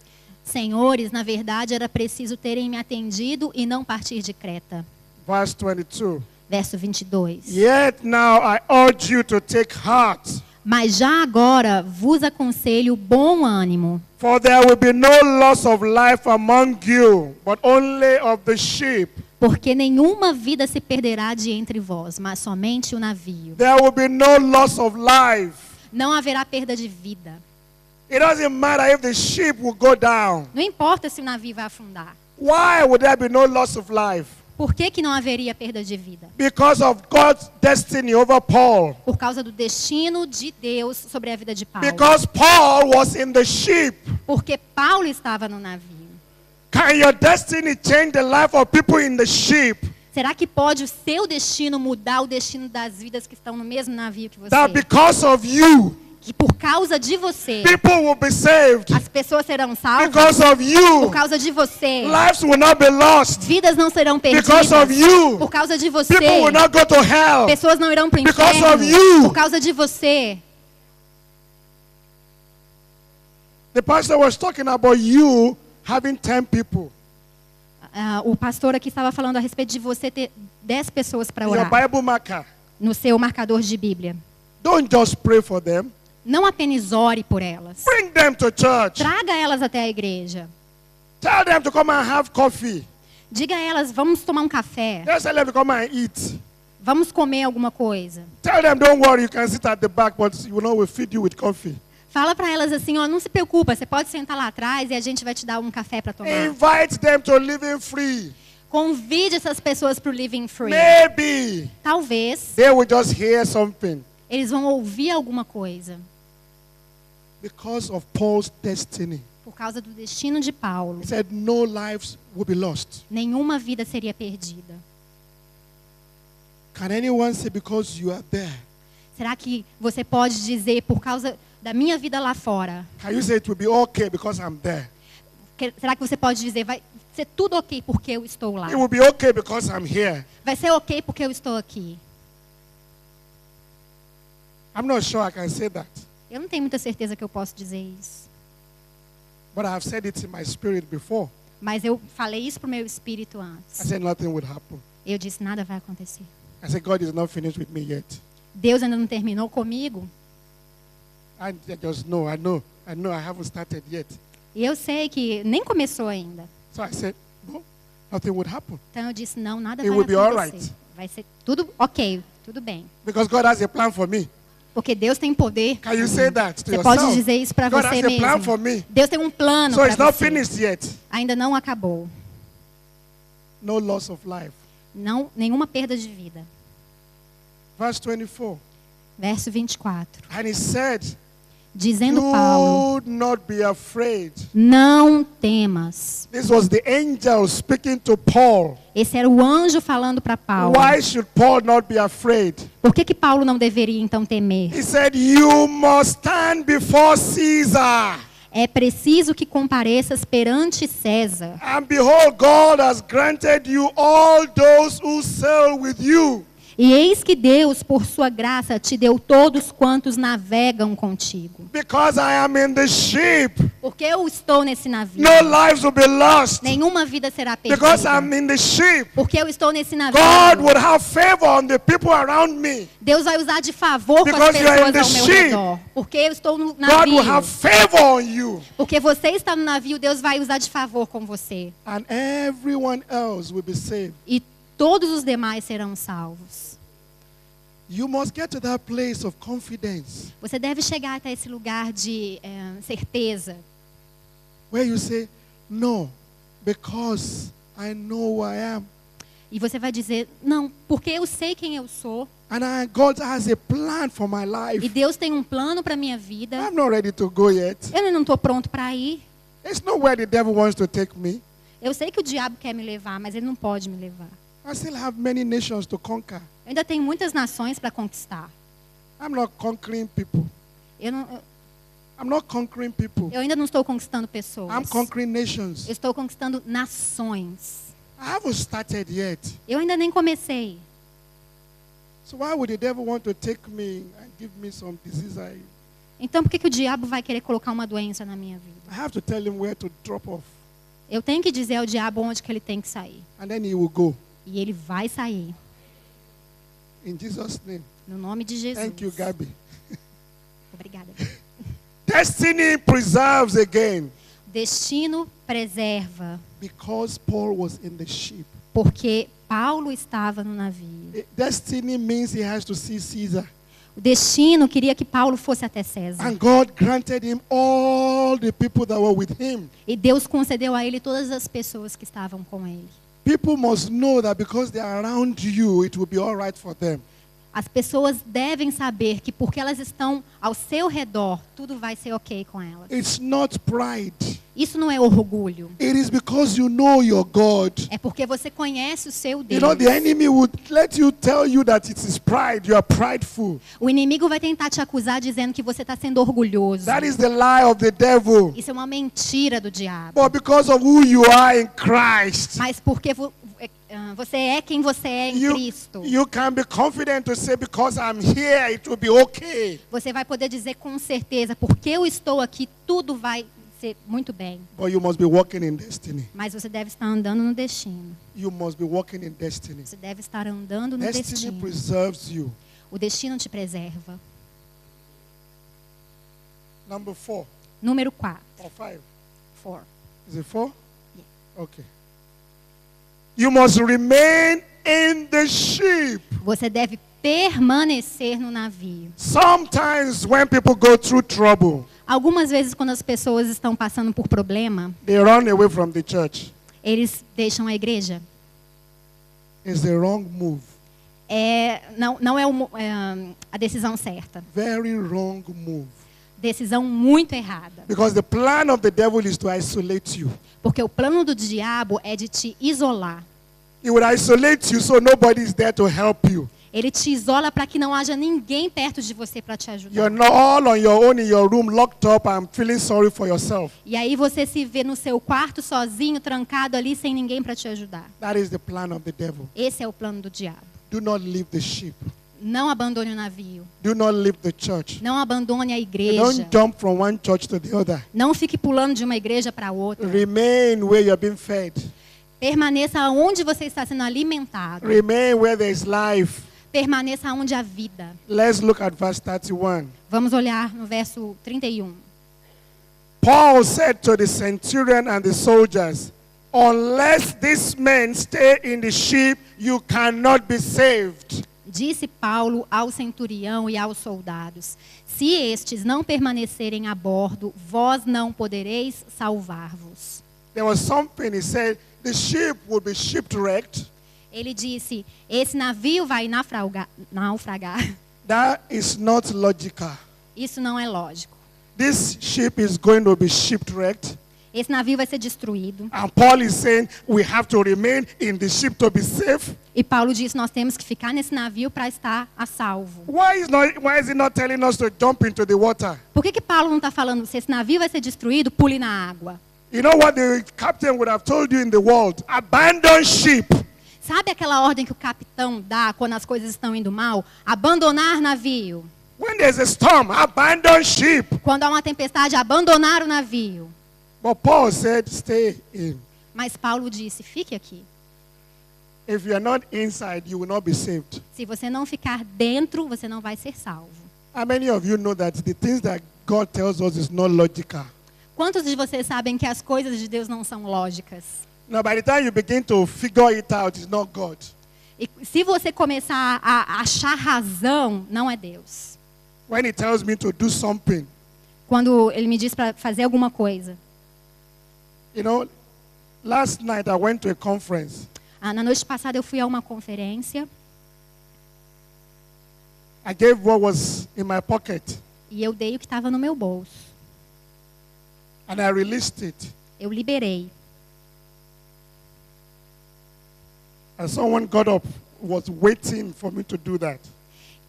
Senhores, na verdade era preciso terem me atendido e não partir de Creta. Verse 22. Verso 22. Yet now I urge you to take heart, Mas já agora vos aconselho bom ânimo, for there will be no loss of life among you, but only of the sheep. porque nenhuma vida se perderá de entre vós, mas somente o navio. There will be no loss of life. Não haverá perda de vida. It doesn't matter if the ship will go down. Não importa se o navio vai afundar. Why would there be no loss of life? Por que não haveria perda de vida? Because of God's destiny over Paul. Por causa do destino de Deus sobre a vida de Paulo. Because Paul was in the ship. Porque Paulo estava no navio. Can your destiny change the life of people in the ship? Será que pode o seu destino mudar o destino das vidas que estão no mesmo navio que você? That because of you, Que por causa de você, people will be saved. as pessoas serão salvas? Because of Por you, causa de você, lives will not be lost. vidas não serão perdidas. Because of you, Por causa de você, people will not go to hell. pessoas não irão para o Because inferno. of you. Por causa de você. The pastor was talking about you having 10 people O pastor aqui estava falando a respeito de você ter 10 pessoas para in your orar Bible marker. no seu marcador de Bíblia. Don't just pray for them. Não apenas ore por elas. Bring them to church. Traga elas até a igreja. Tell them to come and have coffee. Diga a elas, vamos tomar um café. Just tell them to come and eat. Vamos comer alguma coisa. Tell them, don't worry, you can sit at the back, but you know we'll feed you with coffee. Fala para elas assim, ó, não se preocupa, você pode sentar lá atrás e a gente vai te dar um café para tomar. Invite them to living free. Convide essas pessoas para o Living Free. Maybe Talvez they will just hear something eles vão ouvir alguma coisa. because of Paul's destiny. Por causa do destino de Paulo, He said no lives will be lost. nenhuma vida seria perdida. Can anyone say because you are there? Será que você pode dizer, por causa da minha vida lá fora, Can you say it will be okay because I'm there? será que você pode dizer, vai ser tudo ok porque eu estou lá? It will be okay because I'm here. Vai ser ok porque eu estou aqui? I'm not sure I can say that. Eu não tenho muita certeza que eu posso dizer isso. But I've said it in my spirit before. Mas eu falei isso para o meu espírito I antes. said nothing would happen. Eu disse, nada vai acontecer. I said God is not finished with me yet. Deus ainda não terminou comigo. I just know, I know I haven't started yet. E eu sei que nem começou ainda. So I said, no, nothing would happen. Então eu disse, não, nada It vai will be all acontecer. right. Vai ser tudo ok, tudo bem. Because God has a plan for me. Porque Deus tem poder. Can you say that to Você yourself? pode dizer isso para God você has a plan for mesmo. me. Deus tem um plano So it's para not você. finished yet. Ainda não acabou. No loss of life. Não, nenhuma perda de vida. Verse 24. Verso 24. And he said, Dizendo Paulo, do not be afraid. não temas. This was the angel speaking to Paul. Esse era o anjo falando para Paulo. Why should Paul not be afraid? Por que Paulo não deveria então temer? He said, you must stand before Caesar. É preciso que compareças perante César. And behold, God has granted you all those who sail with you. E eis que Deus, por sua graça, te deu todos quantos navegam contigo. Because I am in the ship, Porque eu estou nesse navio. no lives will be lost. Nenhuma vida será perdida. Because I'm in the ship, Porque eu estou nesse navio. God would have favor on the people around me. Deus vai usar de favor com as Because you are in pessoas the ao meu ship. redor. Porque eu estou no God will navio. have favor on you. Porque você está no navio, Deus vai usar de favor com você. And everyone else will be saved. E todos os demais serão salvos. You must get to that place of confidence Você deve chegar até esse lugar de certeza. where you say, no, because I know who I am. E você vai dizer, não, porque eu sei quem eu sou. And God has a plan for my E life. Deus tem um plano para minha vida. I'm not ready to go yet. Eu ainda não estou pronto para ir. It's not where the devil wants to take me. Eu sei que o diabo quer me levar, mas ele não pode me levar. I still have many nations to conquer. Eu ainda tenho muitas nações para conquistar. I'm not conquering people. I'm not conquering people. Eu ainda não estou conquistando pessoas. I'm conquering nations. Eu estou conquistando nações. I haven't started yet. Eu ainda nem comecei. So why would the devil want to take me and give me some disease? Então por que o diabo vai querer colocar uma doença na minha vida? I have to tell him where to drop off. Eu tenho que dizer ao diabo onde que ele tem que sair. And then he will go. E ele vai sair. In Jesus' name. No nome de Jesus. Thank you, Gabi. Obrigada. Destiny preserves again. Destino preserva. Because Paul was in the ship. Porque Paulo estava no navio. Destiny means he has to see Caesar. O destino queria que Paulo fosse até César. And God granted him all the people that were with him. E Deus concedeu a ele todas as pessoas que estavam com ele. People must know that because they are around you, it will be all right for them. As pessoas devem saber que porque elas estão ao seu redor, tudo vai ser ok com elas. It's not pride. Isso não é orgulho. It is because you know your God. É porque você conhece o seu You Deus. know, the enemy would let you tell you that it is pride. You are prideful. O inimigo vai tentar te acusar dizendo que você está sendo orgulhoso. That is the lie of the devil. Isso é uma mentira do diabo. But because of who you are in Christ, Mas porque você é quem você é em Cristo. you can be confident to say, because I'm here, it will be okay. Você vai poder dizer com certeza, porque eu estou aqui, tudo vai ser muito bem. But you must be walking in destiny. Mas você deve estar andando no destino. You must be walking in destiny. Você deve estar andando no Destiny destino. preserves you. O destino te preserva. Number 4 Número 4. or 5. 4. Is it 4? Okay. You must remain in the ship. Você deve permanecer no navio. Sometimes when people go through trouble, Algumas vezes, quando as pessoas estão passando por problema, they run away from the church. eles deixam a igreja. It's the wrong move. Não é a decisão certa. Very wrong move. Decisão muito errada. Because the plan of the devil is to isolate you. Porque o plano do diabo é de te isolar. He would isolate you so nobody is there to help you. Ele te isola para que não haja ninguém perto de você para te ajudar. You're not all on your own in your room, locked up and feeling sorry for yourself. E aí você se vê no seu quarto sozinho, trancado ali, sem ninguém para te ajudar. That is the plan of the devil. Esse é o plano do diabo. Do not leave the ship. Não abandone o navio. Do not leave the church. Não abandone a Don't igreja. jump from one church to the other. Não fique pulando de uma igreja para outra. Remain where you're being fed. Permaneça onde você está sendo alimentado. Remain where there is life. Permaneça onde há vida. Let's look at verse 31. Vamos olhar no verso 31. Paul said to the centurion and the soldiers, unless these men stay in the ship, you cannot be saved. Disse Paulo ao centurião e aos soldados: se estes não permanecerem a bordo, vós não podereis salvar-vos. There was something, he said, the ship would be shipwrecked. Ele disse: esse navio vai naufragar. That is not logical. Isso não é lógico. This ship is going to be shipwrecked. Esse navio vai ser destruído. And Paul is saying we have to remain in the ship to be safe. E Paulo disse: nós temos que ficar nesse navio para estar a salvo. Why is he not telling us to jump into the water? Por que Paulo não está falando, se esse navio vai ser destruído, pule na água? You know what the captain would have told you in the world? Abandon ship. Sabe aquela ordem que o capitão dá quando as coisas estão indo mal? Abandonar navio. When there's a storm, abandon ship. Quando há uma tempestade, abandonar o navio. But Paul said, stay in. Mas Paulo disse: fique aqui. If you are not inside, you will not be saved. Se você não ficar dentro, você não vai ser salvo. How many of you know that the things that God tells us is not logical? Quantos de vocês sabem que as coisas de Deus não são lógicas? Now, by the time you begin to figure it out, it's not God. E se você começar a achar razão, não é Deus. When He tells me to do something, Quando Ele me diz para fazer alguma coisa. you know, last night I went to a conference. Na noite passada eu fui a uma conferência I gave what was in my pocket e eu dei o que estava no meu bolso. and I released it. Eu liberei. And someone got up, was waiting for me to do that.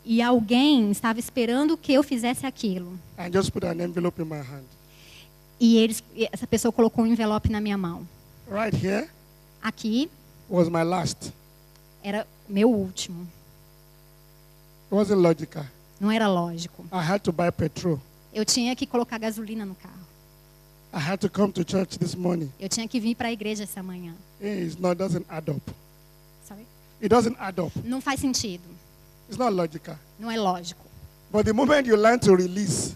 E alguém estava esperando que eu fizesse aquilo. And just put an envelope in my hand. E essa pessoa colocou um envelope na minha mão. Right here Aqui was my last. era o meu último. It wasn't logical. Não era lógico. I had to buy petrol. Eu tinha que colocar gasolina no carro. I had to come to church this morning. Eu tinha que vir para a igreja essa manhã. It doesn't add up. Sabe? It doesn't add up. Não faz sentido. It's not logical. Não é lógico. But the moment you learn to release,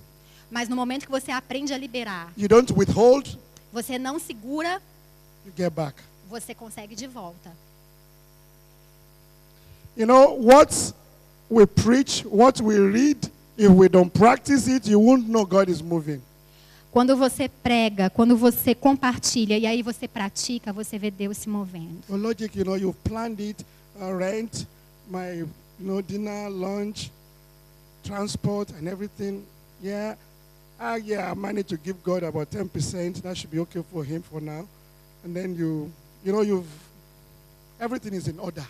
Mas no momento que você aprende a liberar, you don't withhold, você não segura, you get back. você consegue de volta. You know, what we preach, what we read, if we don't practice it, you won't know God is moving. Quando você prega, quando você compartilha e aí você pratica, você vê Deus se movendo. So logic, you know, you've planned it, rent, my dinner, lunch, transport, and everything. Yeah. I managed to give God about 10%. That should be okay for Him for now. And then everything is in order.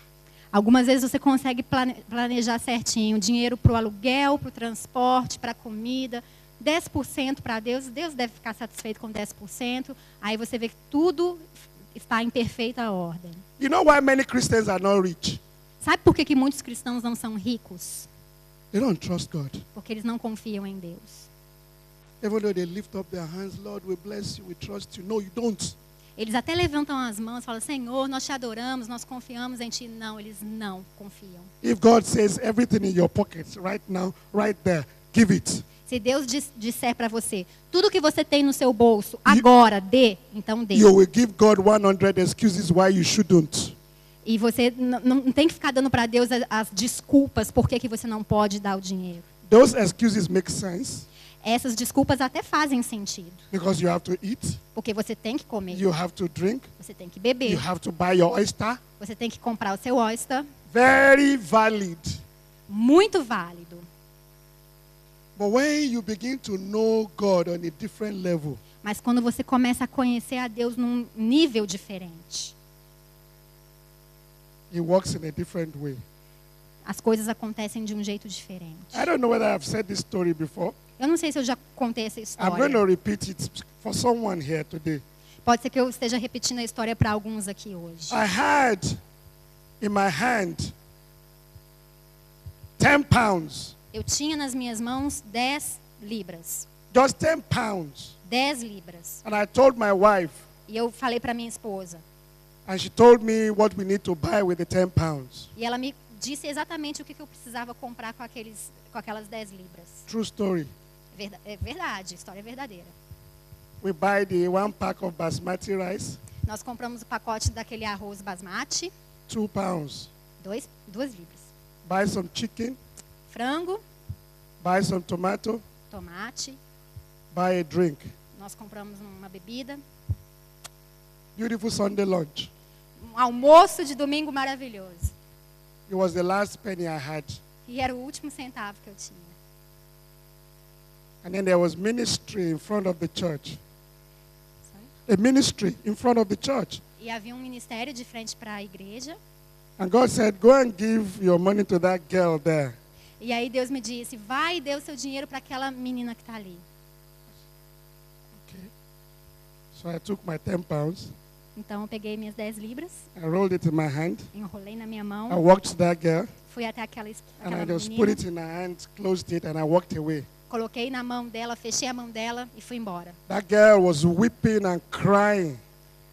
Algumas vezes você consegue planejar certinho, dinheiro para o aluguel, para o transporte, para a comida, 10% para Deus, Deus deve ficar satisfeito com 10%, aí você vê que tudo está em perfeita ordem. You know why many Christians are not rich? Sabe por que muitos cristãos não são ricos? They don't trust God. Porque eles não confiam em Deus. Even though they lift up their hands, Lord, we bless you, we trust you. No, you don't. Eles até levantam as mãos e falam: Senhor, nós te adoramos, nós confiamos em Ti. Não, eles não confiam. If God says everything in your pockets right now, right there, give it. Se Deus disser para você, tudo que você tem no seu bolso, agora, dê, então dê. You will give God 100 excuses why you shouldn't. E você não tem que ficar dando para Deus as desculpas por que você não pode dar o dinheiro. Those excuses make sense. Essas desculpas até fazem sentido. Because you have to eat, Porque você tem que comer, you have to drink, você tem que you beber, have to buy your oyster. você tem que comprar o seu oyster. Very valid. Muito válido. But when you begin to know God on a different level, Mas quando você começa a conhecer a Deus num nível diferente, He works in a different way. as coisas acontecem de um jeito diferente. I don't know whether I've said this story before. Eu não sei se eu já contei essa I'm going to história. repeat it for someone here today. Pode ser que eu esteja repetindo a história para alguns aqui hoje. I had in my hand 10 pounds. Eu tinha nas minhas mãos 10 libras. Just 10 pounds. 10 libras. And I told my wife, E eu falei para minha esposa. and she told me what we need to buy with the 10 pounds. E ela me disse exatamente o que eu precisava comprar com aquelas 10 libras. True story. É verdade, a história é verdadeira. We buy the 1 pack of basmati rice, Nós compramos o pacote daquele arroz basmati, 2 pounds. 2 libras. Buy some chicken, Frango, buy some tomato, tomate. buy a drink. Nós compramos uma bebida. Beautiful Sunday lunch. Um almoço de domingo maravilhoso. It was the last penny I had. E era o último centavo que eu tinha. And then there was ministry in front of the church. Sabe? A ministry in front of the church. E havia um ministério de frente para a igreja. And God said, go and give your money to that girl there. E aí Deus me disse, vai e dê o seu dinheiro para aquela menina que está ali. Okay. So I took my 10 pounds. Então eu peguei minhas 10 libras, I rolled it in my hand. enrolei na minha I mão, walked to that girl. fui até aquela And I just put menina, it in her hand, closed it, and I walked away. coloquei na mão dela, fechei a mão dela e fui embora. That girl was weeping and crying.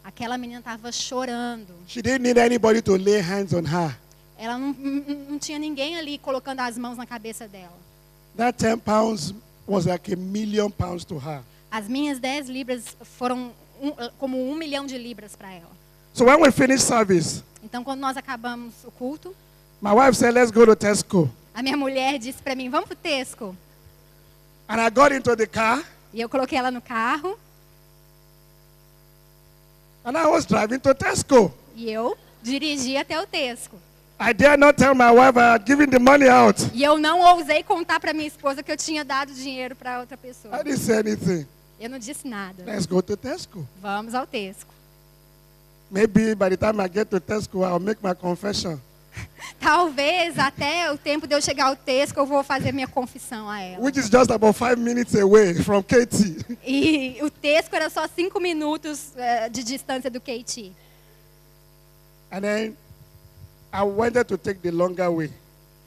Aquela menina estava chorando. She didn't need anybody to lay hands on her. Ela não tinha ninguém ali colocando as mãos na cabeça dela. That 10 pounds was like £1 million to her. As minhas 10 libras foram como 1 milhão de libras para ela. So when we finished service, Então, quando nós acabamos o culto, my wife said, let's go to Tesco. a minha mulher disse para mim, vamos pro Tesco. And I got into the car, E eu coloquei ela no carro and I was driving to Tesco. e eu dirigi até o Tesco. I dare not tell my wife I had given the money out. E eu não ousei contar para minha esposa que eu tinha dado dinheiro para outra pessoa. I didn't say anything. Eu não disse nada. Let's go to Tesco. Vamos ao Tesco. Maybe by the time I get to Tesco, I'll make my confession. Talvez até o tempo de eu chegar ao Tesco eu vou fazer minha confissão a ela. Which is just about 5 minutes away from KT. E o Tesco era só 5 minutos de distância do KT. And then I wanted to take the longer way.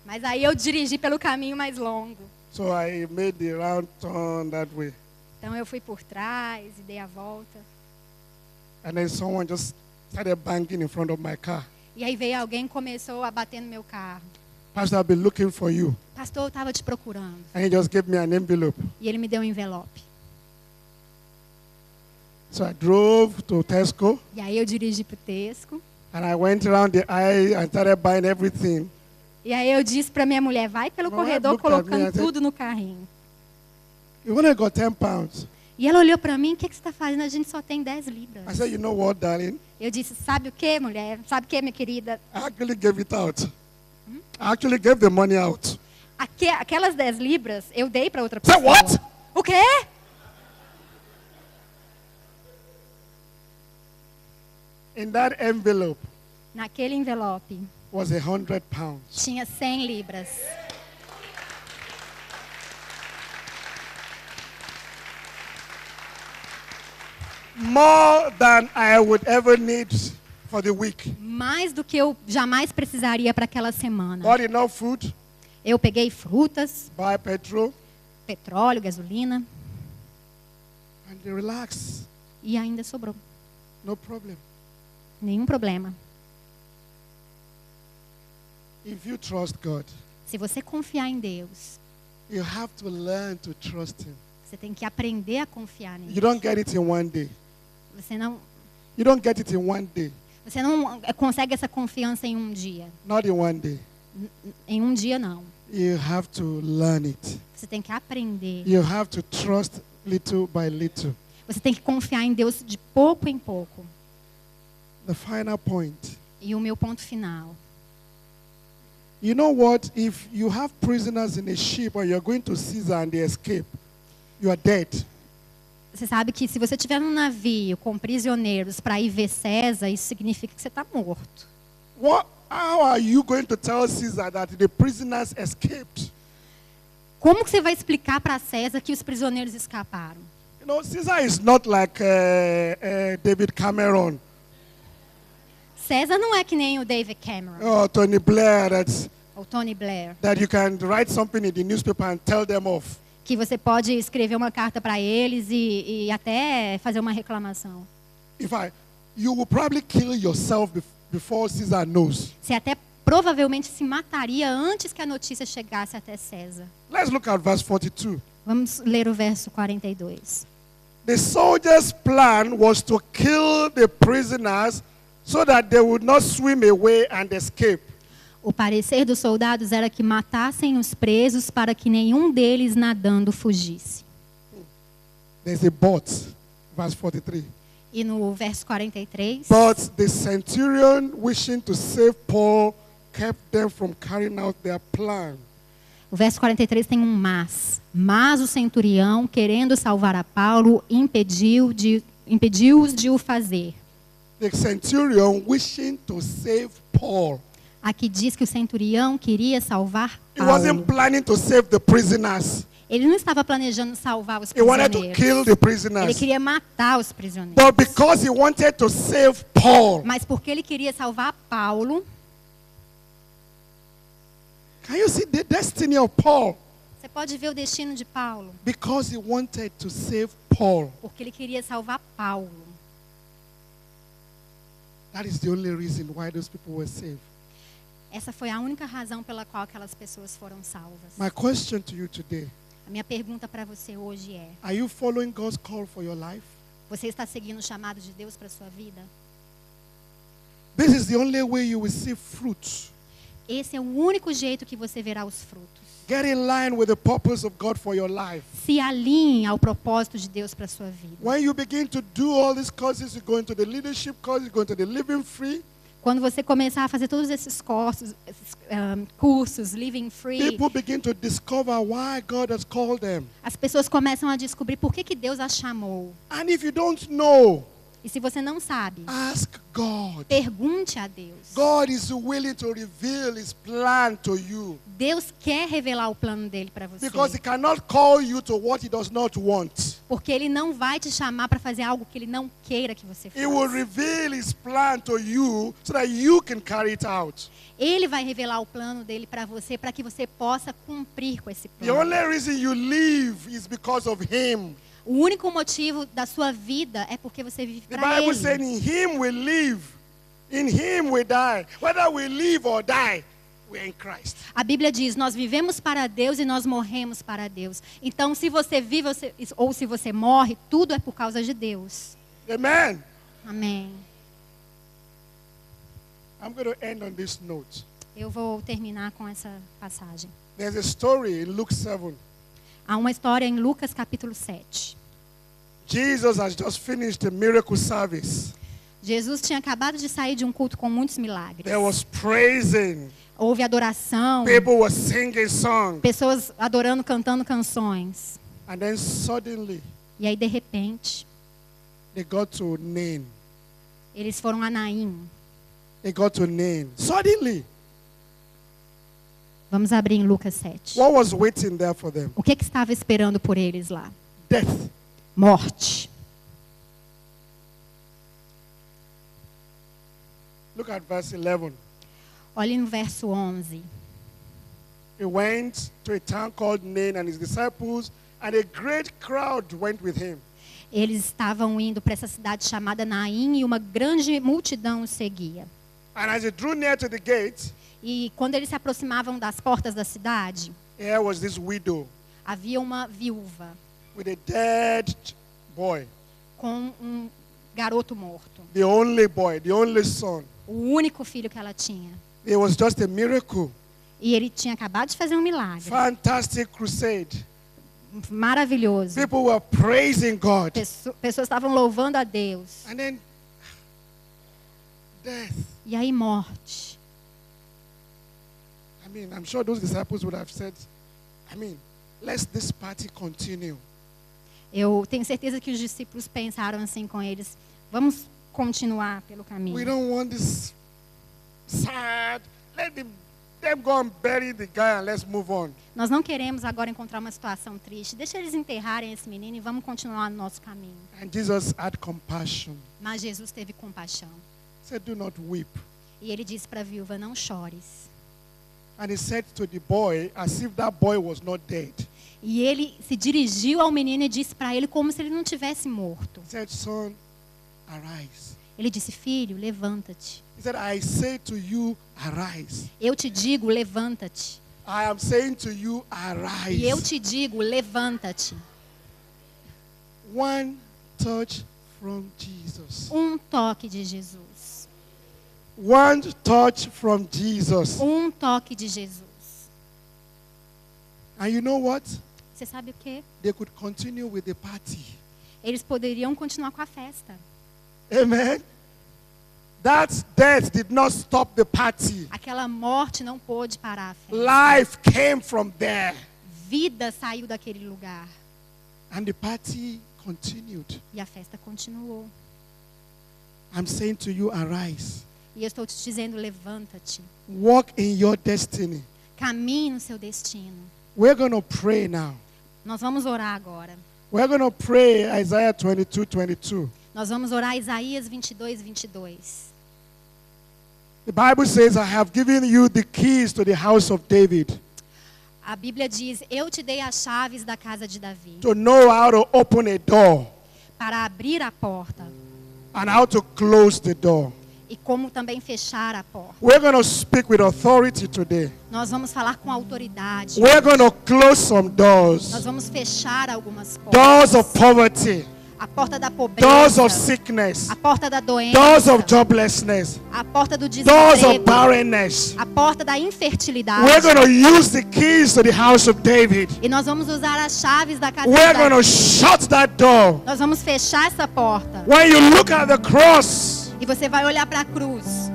Mas aí eu dirigi pelo caminho mais longo. So I made the round turn that way. Então eu fui por trás e dei a volta. And then someone just started banging in front of my car. E aí veio alguém e começou a bater no meu carro. Pastor, I've been looking for you. Pastor, eu estava te procurando. And he just gave me an envelope. E ele me deu um envelope. So I drove to Tesco. E aí eu dirigi pro Tesco. And I went around the aisle and started buying everything. E aí eu disse para minha mulher, vai pelo My corredor wife looked at me colocando and said, tudo no carrinho. You only got 10 pounds. E ela olhou para mim, o que você está fazendo? A gente só tem 10 libras. I said, you know what, darling? Eu disse, sabe o que, mulher? Sabe o que, minha querida? I actually gave it out. I actually gave the money out. Aquelas 10 libras eu dei para outra Say pessoa. what? O quê? In that envelope Naquele envelope was 100 pounds. tinha 100 libras. More than I would ever need for the week. Mais do que eu jamais precisaria para aquela semana. Bought enough food, Eu peguei frutas, buy petrol, petróleo, gasolina and relax. e ainda sobrou. No problem. Nenhum problema. If you trust God, Se você confiar em Deus, you have to learn to trust Him. você tem que aprender a confiar nele. You don't get it in one day. Você não consegue essa confiança em um dia. Not in one day. Em um dia não. You have to learn it. Você tem que aprender. You have to trust little by little. Você tem que confiar em Deus de pouco em pouco. The final point. E o meu ponto final. You know what? If you have prisoners in a ship or you're going to Caesar and they escape, you are dead. Você sabe que se você estiver num navio com prisioneiros para ir ver César, isso significa que você está morto. How are you going to tell Caesar that the prisoners escaped? Como que você vai explicar para César que os prisioneiros escaparam? You know, Caesar is not like David Cameron César não é que nem o David Cameron or Tony Blair ou Tony Blair, that you can write something in the newspaper and tell them off. que você pode escrever uma carta para eles e até fazer uma reclamação. You will probably kill yourself before Caesar knows. Você até provavelmente se mataria antes que a notícia chegasse até César. Let's look at verse 42. Vamos ler o verso 42. The soldiers' plan was to kill the prisoners so that they would not swim away and escape. O parecer dos soldados era que matassem os presos para que nenhum deles nadando fugisse. There's a but, verse 43. E no verso 43, But the centurion, wishing to save Paul, kept them from carrying out their plan. o verso 43 tem um mas. Mas o centurião, querendo salvar a Paulo, impediu-os de o fazer. The centurion, wishing to save Paul. Aqui diz que o centurião queria salvar He wasn't Paulo. planning to save the prisoners. Ele não estava planejando salvar os He wanted to prisioneiros. kill the Ele prisoners. queria matar os prisioneiros. But because he wanted to save Paul, Mas porque ele queria salvar Paulo, can you see the destiny of Paul? você pode ver o destino de Paulo. Because he wanted to save Paul. Porque ele queria salvar Paulo. That is the only reason why those people were saved. Essa foi a única razão pela qual aquelas pessoas foram salvas. My question to you today, A minha pergunta para você hoje é: are you following God's call for your life? você está seguindo o chamado de Deus para sua vida? This is the only way you will see fruits. Esse é o único jeito que você verá os frutos. Get in line with the purpose of God for your life. Se alinhe ao propósito de Deus para sua vida. When you begin to do all these courses, you go into the leadership course, you go into the living free. Quando você começar a fazer todos esses cursos, living free, People begin to discover why God has called them. as pessoas começam a descobrir por que Deus as chamou. And if you don't know, E se você não sabe, ask God. pergunte a Deus. God is willing to reveal his plan to you. Deus quer revelar o plano dele para você. Because he cannot call you to what he does not want. Porque ele não vai te chamar para fazer algo que ele não queira que você He will faça. reveal his plan to you so that you can carry it out. Ele vai revelar o plano dele para você para que você possa cumprir com esse The plano. only reason you live is because of him. O único motivo da sua vida é porque você vive The para Bible says, ele. in him we live, in him we die. Whether we live or die, we are in Christ. A Bíblia diz: nós vivemos para Deus e nós morremos para Deus. Então, se você vive ou se você morre, tudo é por causa de Deus. Amen. Amém. I'm going to end on this note. Eu vou terminar com essa passagem. There's a story in Luke 7. Há uma história em Lucas capítulo 7. Jesus has just finished a miracle service. Jesus tinha acabado de sair de um culto com muitos milagres. There was praising. Houve adoração, People were singing songs. pessoas adorando, cantando canções. And then suddenly, E aí, de repente, they got to Nain. eles foram a Naim. They got to Nain. Suddenly, Vamos abrir em Lucas 7. what was waiting there for them? O que estava esperando por eles lá? Death. Morte. Look at verse 11. Olhe no verso 11. He went to a town called Nain and his disciples, and a great crowd went with him. Eles estavam indo para essa cidade chamada Naim e uma grande multidão os seguia. And as he drew near to the gate, E quando eles se aproximavam das portas da cidade, here was this widow havia uma viúva with a dead boy, com um garoto morto. the only boy, the only son. O único filho que ela tinha. It was just a miracle. E ele tinha acabado de fazer um milagre. Fantastic crusade. Maravilhoso. People were praising God. Pessoas estavam louvando a Deus. And then death. E aí morte. I I'm sure those disciples would have said, let's this party continue. Eu tenho certeza que os discípulos pensaram assim com eles: vamos continuar pelo caminho. We don't want this sad. Let them go and bury the guy and let's move on. Nós não queremos agora encontrar uma situação triste. Deixa eles enterrarem esse menino e vamos continuar no nosso caminho. And Jesus had compassion. Mas Jesus teve compaixão. He said, do not weep. E ele disse para a viúva: não chores. And he said to the boy, as if that boy was not dead. E ele se dirigiu ao menino e disse para ele como se ele não tivesse morto. He said, son, arise. Ele disse: filho, levanta-te. He said, I say to you, arise. Eu te digo, levanta-te. I am saying to you, arise. E eu te digo, levanta-te. One touch from Jesus. Um toque de Jesus. One touch from Jesus. Um toque de Jesus. And you know what? Você sabe o quê? They could continue with the party. Eles poderiam continuar com a festa. Amen. That death did not stop the party. Aquela morte não pôde parar a festa. Life came from there. Vida saiu daquele lugar. And the party continued. E a festa continuou. I'm saying to you, arise. E eu estou te dizendo, levanta-te. Walk in your destiny. Caminhe no seu destino. We're going to pray now. Nós vamos orar agora. We're going to pray Isaiah 22:22. Nós vamos orar Isaías 22:22. The Bible says, I have given you the keys to the house of David. A Bíblia diz: eu te dei as chaves da casa de Davi. To know how to open a door. Para abrir a porta. And how to close the door. E como também fechar a porta. We're going to speak with authority today. Nós vamos falar com autoridade. We're going to close some doors. Nós vamos fechar algumas portas. Doors of poverty. A porta da pobreza. Doors of sickness. A porta da doença. Doors of joblessness. A porta do Doors of desemprego. barrenness. A porta da infertilidade. We're going to use the keys to the house of David. E nós vamos usar as chaves da casa de We're going to Davi. shut that door. Nós vamos fechar essa porta. When you look at the cross, E você vai olhar para a cruz.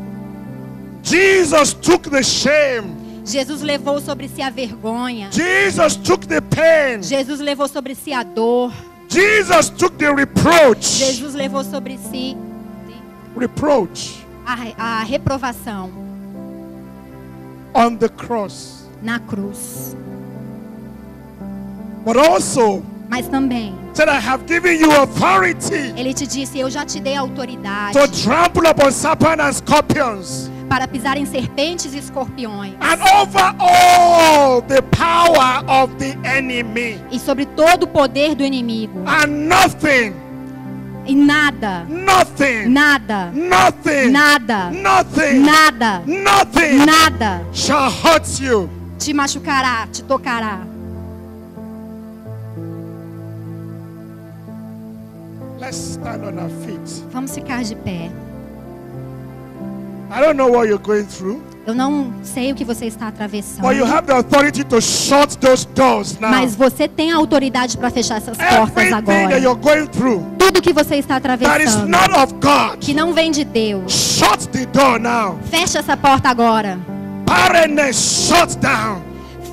Jesus took the shame. Jesus levou sobre si a vergonha. Jesus took the pain. Jesus levou sobre si a dor. Jesus took the reproach. Jesus levou sobre si Reproach a reprovação on the cross. na cruz. But also Mas também, said, I have given you authority ele te disse: eu já te dei autoridade to trample upon serpents and scorpions, para pisar em serpentes e escorpiões. and over all the power of the enemy. E sobre todo o poder do inimigo. And nothing, E nada, nothing, nada, nothing, nada, nothing, nada, nothing nada shall hurt you. te machucará, te tocará. Let's stand on our feet. Vamos ficar de pé. I don't know what you're going through, Eu não sei o que você está atravessando. but you have the authority to shut those doors now. Mas você tem a autoridade para fechar essas portas Everything that agora. you're going through Tudo que você está that is atravessando, not of God, que não vem de Deus, shut the door now. feche essa porta agora. Barrenness, shut down.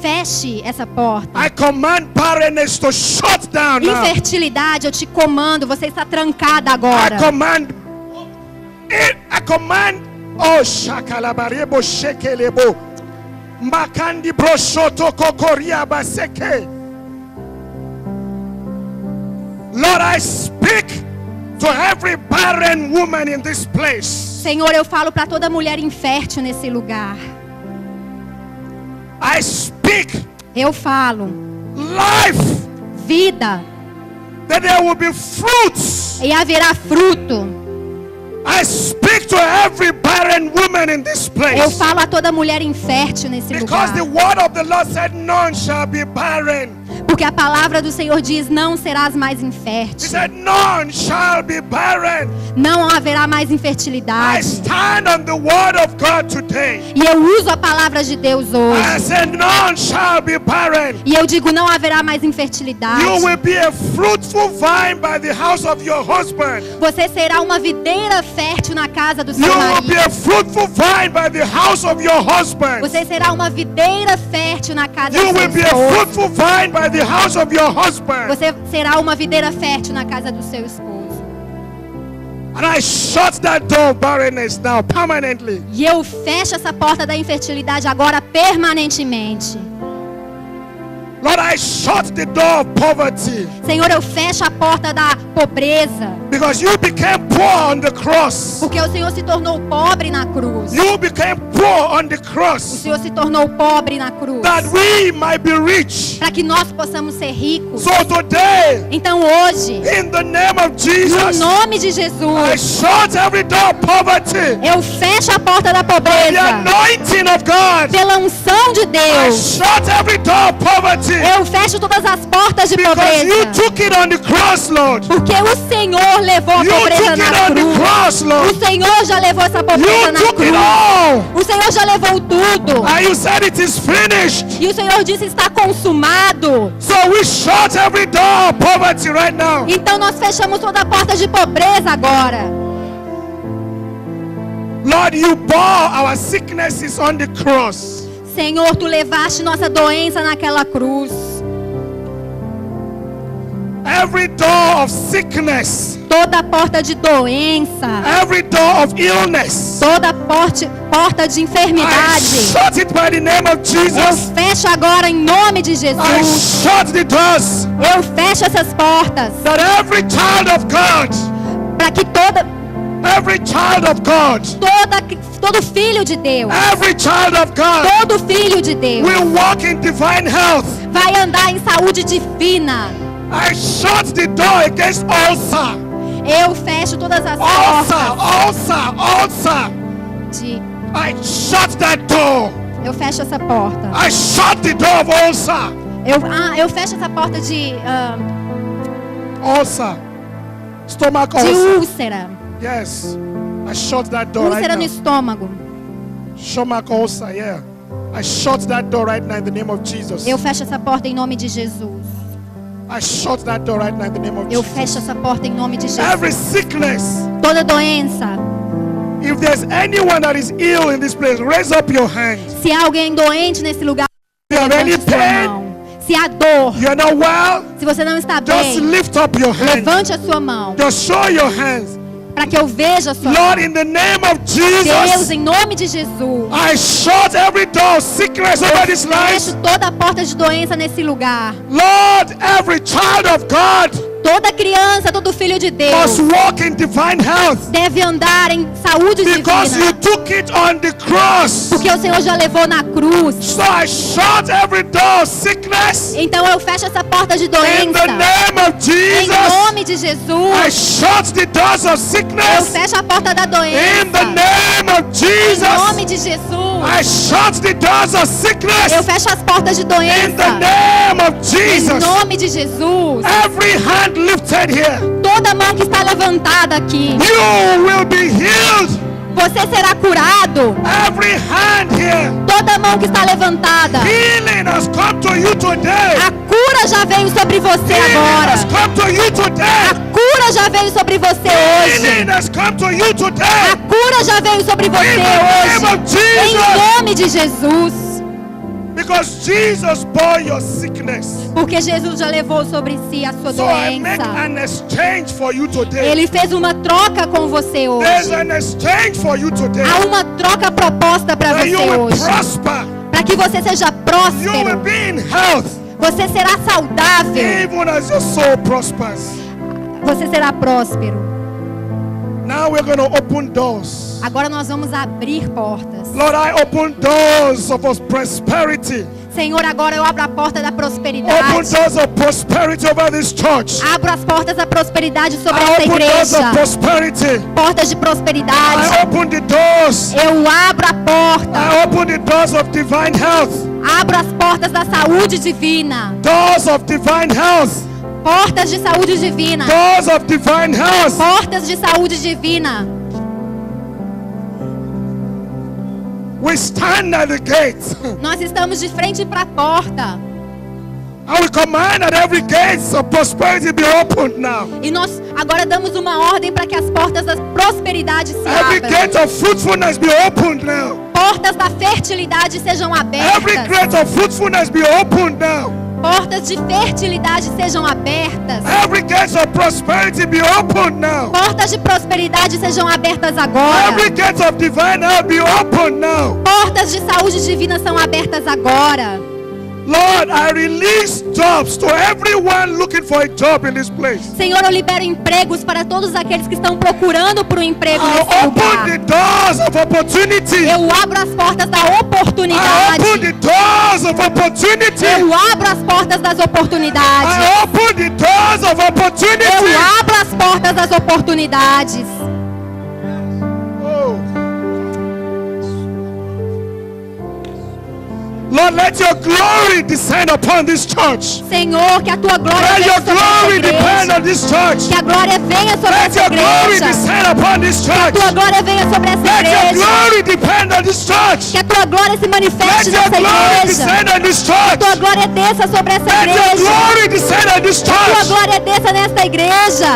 Feche essa porta. I command barrenness to shut down now. Infertilidade, eu te comando, você está trancada agora. I command, oh shakalabarebo shekelebo. Makandi broshoto kokoria baseke. Lord, I speak to every barren woman in this place. Senhor, eu falo para toda mulher infértil nesse lugar. I speak Eu falo life, vida, that there will be fruits. e haverá fruto. I speak to every barren woman in this Eu place. falo a toda mulher infértil nesse Because lugar. the word of the Lord said, none shall be barren. Porque a palavra do Senhor diz: não serás mais He infértil. said, none shall be barren. Não haverá mais I infertilidade. stand on the word of God today. E eu uso a palavra de Deus I hoje. said, none shall be barren. E eu digo: não haverá mais infertilidade. You will be a fruitful vine by the house of your husband. Você será uma videira fértil na casa do seu You will be marido. a fruitful vine by the house of your husband. Você será uma videira fértil na casa You do will seu be a esposo. fruitful vine by the house of your husband. Você será uma videira fértil na casa do seu esposo. And I shut that door of barrenness now permanently. E eu fecho essa porta da infertilidade agora permanentemente. Lord, I shut the door of poverty Senhor, eu fecho a porta da pobreza. because you became poor on the cross. Porque o Senhor se tornou pobre na cruz. You became poor on the O cross Senhor se tornou pobre na cruz. that we might be rich. Para que nós possamos ser ricos. So today, Então hoje, in the name of no Jesus, nome de I Jesus, shut every door of poverty. eu fecho a porta da The pobreza. anointing of God. Pela unção de I Deus, shut every door of poverty eu fecho todas as portas de because you pobreza. took it on the cross, Lord. Porque o Senhor levou a You pobreza took it na on the cruz. cross, O Lord. Senhor já levou essa pobreza You na took it cruz. all. O Senhor já levou tudo. And you said it is finished. E o Senhor disse: está consumado. So we shut every door of poverty right now. Então nós fechamos toda a porta de pobreza agora. Lord, you bore our sicknesses on the cross. Senhor, tu levaste nossa doença naquela cruz. Every door of sickness, Toda a porta de doença, every door of illness, toda a porta de I enfermidade, shut it by the name of eu Jesus. fecho agora em nome de I Jesus. shut the doors Eu fecho essas portas that every child of God, para que every child of God, todo filho de Deus, every child of God todo filho de Deus will walk in divine health. vai andar em saúde divina. I shut the door against ulcer, Eu fecho todas as ulcer, portas ulcer. de... I shut that door. Eu fecho essa porta. I shut the door of ulcer. Eu fecho essa porta de Ulcer. Stomach de ulcer. úlcera. Yes. I shut that door right Úlcera no now. estômago. Stomach ulcer, yeah. I shut that door right now in the name of Jesus. Eu fecho essa porta em nome de Jesus. I shut that door right now in the name of Eu Jesus. fecho essa porta em nome de Jesus. Every sickness. Toda doença. If there's anyone that is ill in this place, raise up your hand. Se há alguém doente nesse lugar, If you have any levante sua pain, mão. Se há dor, you're not well, se você não está just bem, lift up your hand. levante a sua mão Just show your hands. para que eu veja a sua mão. Lord, in the name of Deus, Jesus, em nome de Jesus, I shut every door of sickness over this fecho life. toda a porta de doença nesse lugar. Lord, every child of God Toda criança, todo filho de must Deus walk in divine health deve andar em saúde because you divina. took it on the cross. Porque o Senhor já levou na cruz. So I shut every door of sickness Então eu fecho essa porta de in doença. the name of Em Jesus. nome de I Jesus. shut the doors of Eu sickness fecho a porta da in the doença. name of Em nome Jesus. de Jesus. I shut the doors of Eu sickness fecho as portas de in the doença. name of Em Jesus. nome de Jesus. Every hand lifted here, Toda mão que está levantada aqui, you will be healed. você será curado. Every hand here, Toda mão que está levantada, healing has come to you today. a cura já veio sobre você Healing has agora. come to you A today. cura já veio sobre você Healing hoje. has come to you A today. cura já veio sobre você In the name of hoje. Em Jesus. nome de Jesus. Because Jesus bore your sickness. Porque Jesus já levou sobre si a sua So I make doença. an exchange for you today. Ele fez uma troca com você There's hoje. an exchange for you today. Há uma troca proposta para That you você will hoje. prosper. Para que você seja You will próspero. be in health. Você será saudável. Even as your soul prospers. Você será próspero. Now we're going to open doors. Agora nós vamos abrir portas. Lord, I open doors of prosperity. Senhor, agora eu abro a porta da Open prosperidade. doors of prosperity over this church. Abro as portas da prosperidade sobre I essa open doors of igreja. prosperity. Portas de prosperidade. I open the doors. Eu abro a porta. I open the doors of divine health. Abro as portas da saúde divina. Doors of divine health. Portas de saúde divina. Doors of divine health. Portas de saúde divina. We stand at the gates. Nós estamos de frente para a porta. I will command that every gate of prosperity be opened now. E nós agora damos uma ordem para que as portas da prosperidade se Every abram. gate of fruitfulness be opened now. Portas da fertilidade sejam Every abertas. gate of fruitfulness be opened now. Portas de fertilidade sejam abertas. Every gate of prosperity be opened now. Portas de prosperidade sejam abertas agora. Every gate of divine health be opened now. Portas de saúde divina são abertas agora. Lord, I release jobs to everyone looking for a job in this place. Senhor, eu libero empregos para todos aqueles que estão procurando por um emprego I nesse open lugar. the doors of opportunity. Eu abro as portas da I oportunidade. open the doors of opportunity. Eu abro as portas das oportunidades. I open the doors of opportunity. Eu abro as portas das oportunidades. Oh. Lord, let your glory descend upon this church. Senhor, que a tua glória Let venha your sobre essa glory depend igreja. on this church. Que a glória venha sobre Let essa your glory igreja. descend upon this Que a church. tua glória venha sobre essa Let your igreja. glory depend on this church. Que a tua glória se Let manifeste your nessa glory igreja. descend on this Que a church. tua glória desça sobre essa Let your igreja. glory descend on this Que a tua church. glória desça nesta igreja.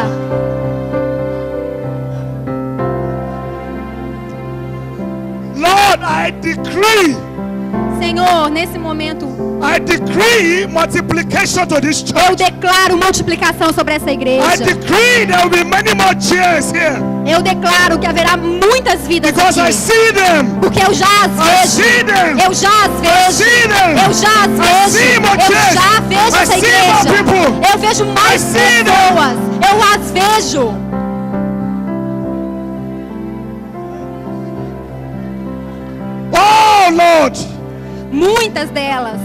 Lord, I decree Senhor, nesse momento, I decree multiplication to this eu church. declaro multiplicação sobre essa I igreja. decree there will be many more chairs here. Eu declaro que haverá muitas vidas Because I aqui. see them. Porque eu já as I vejo. see them. Eu já as I vejo. see them. Eu já as I see vejo. more Eu chairs. já vejo I essa see more igreja. people. Eu vejo mais I see them. pessoas. Eu as vejo. Oh Lord, Muitas delas.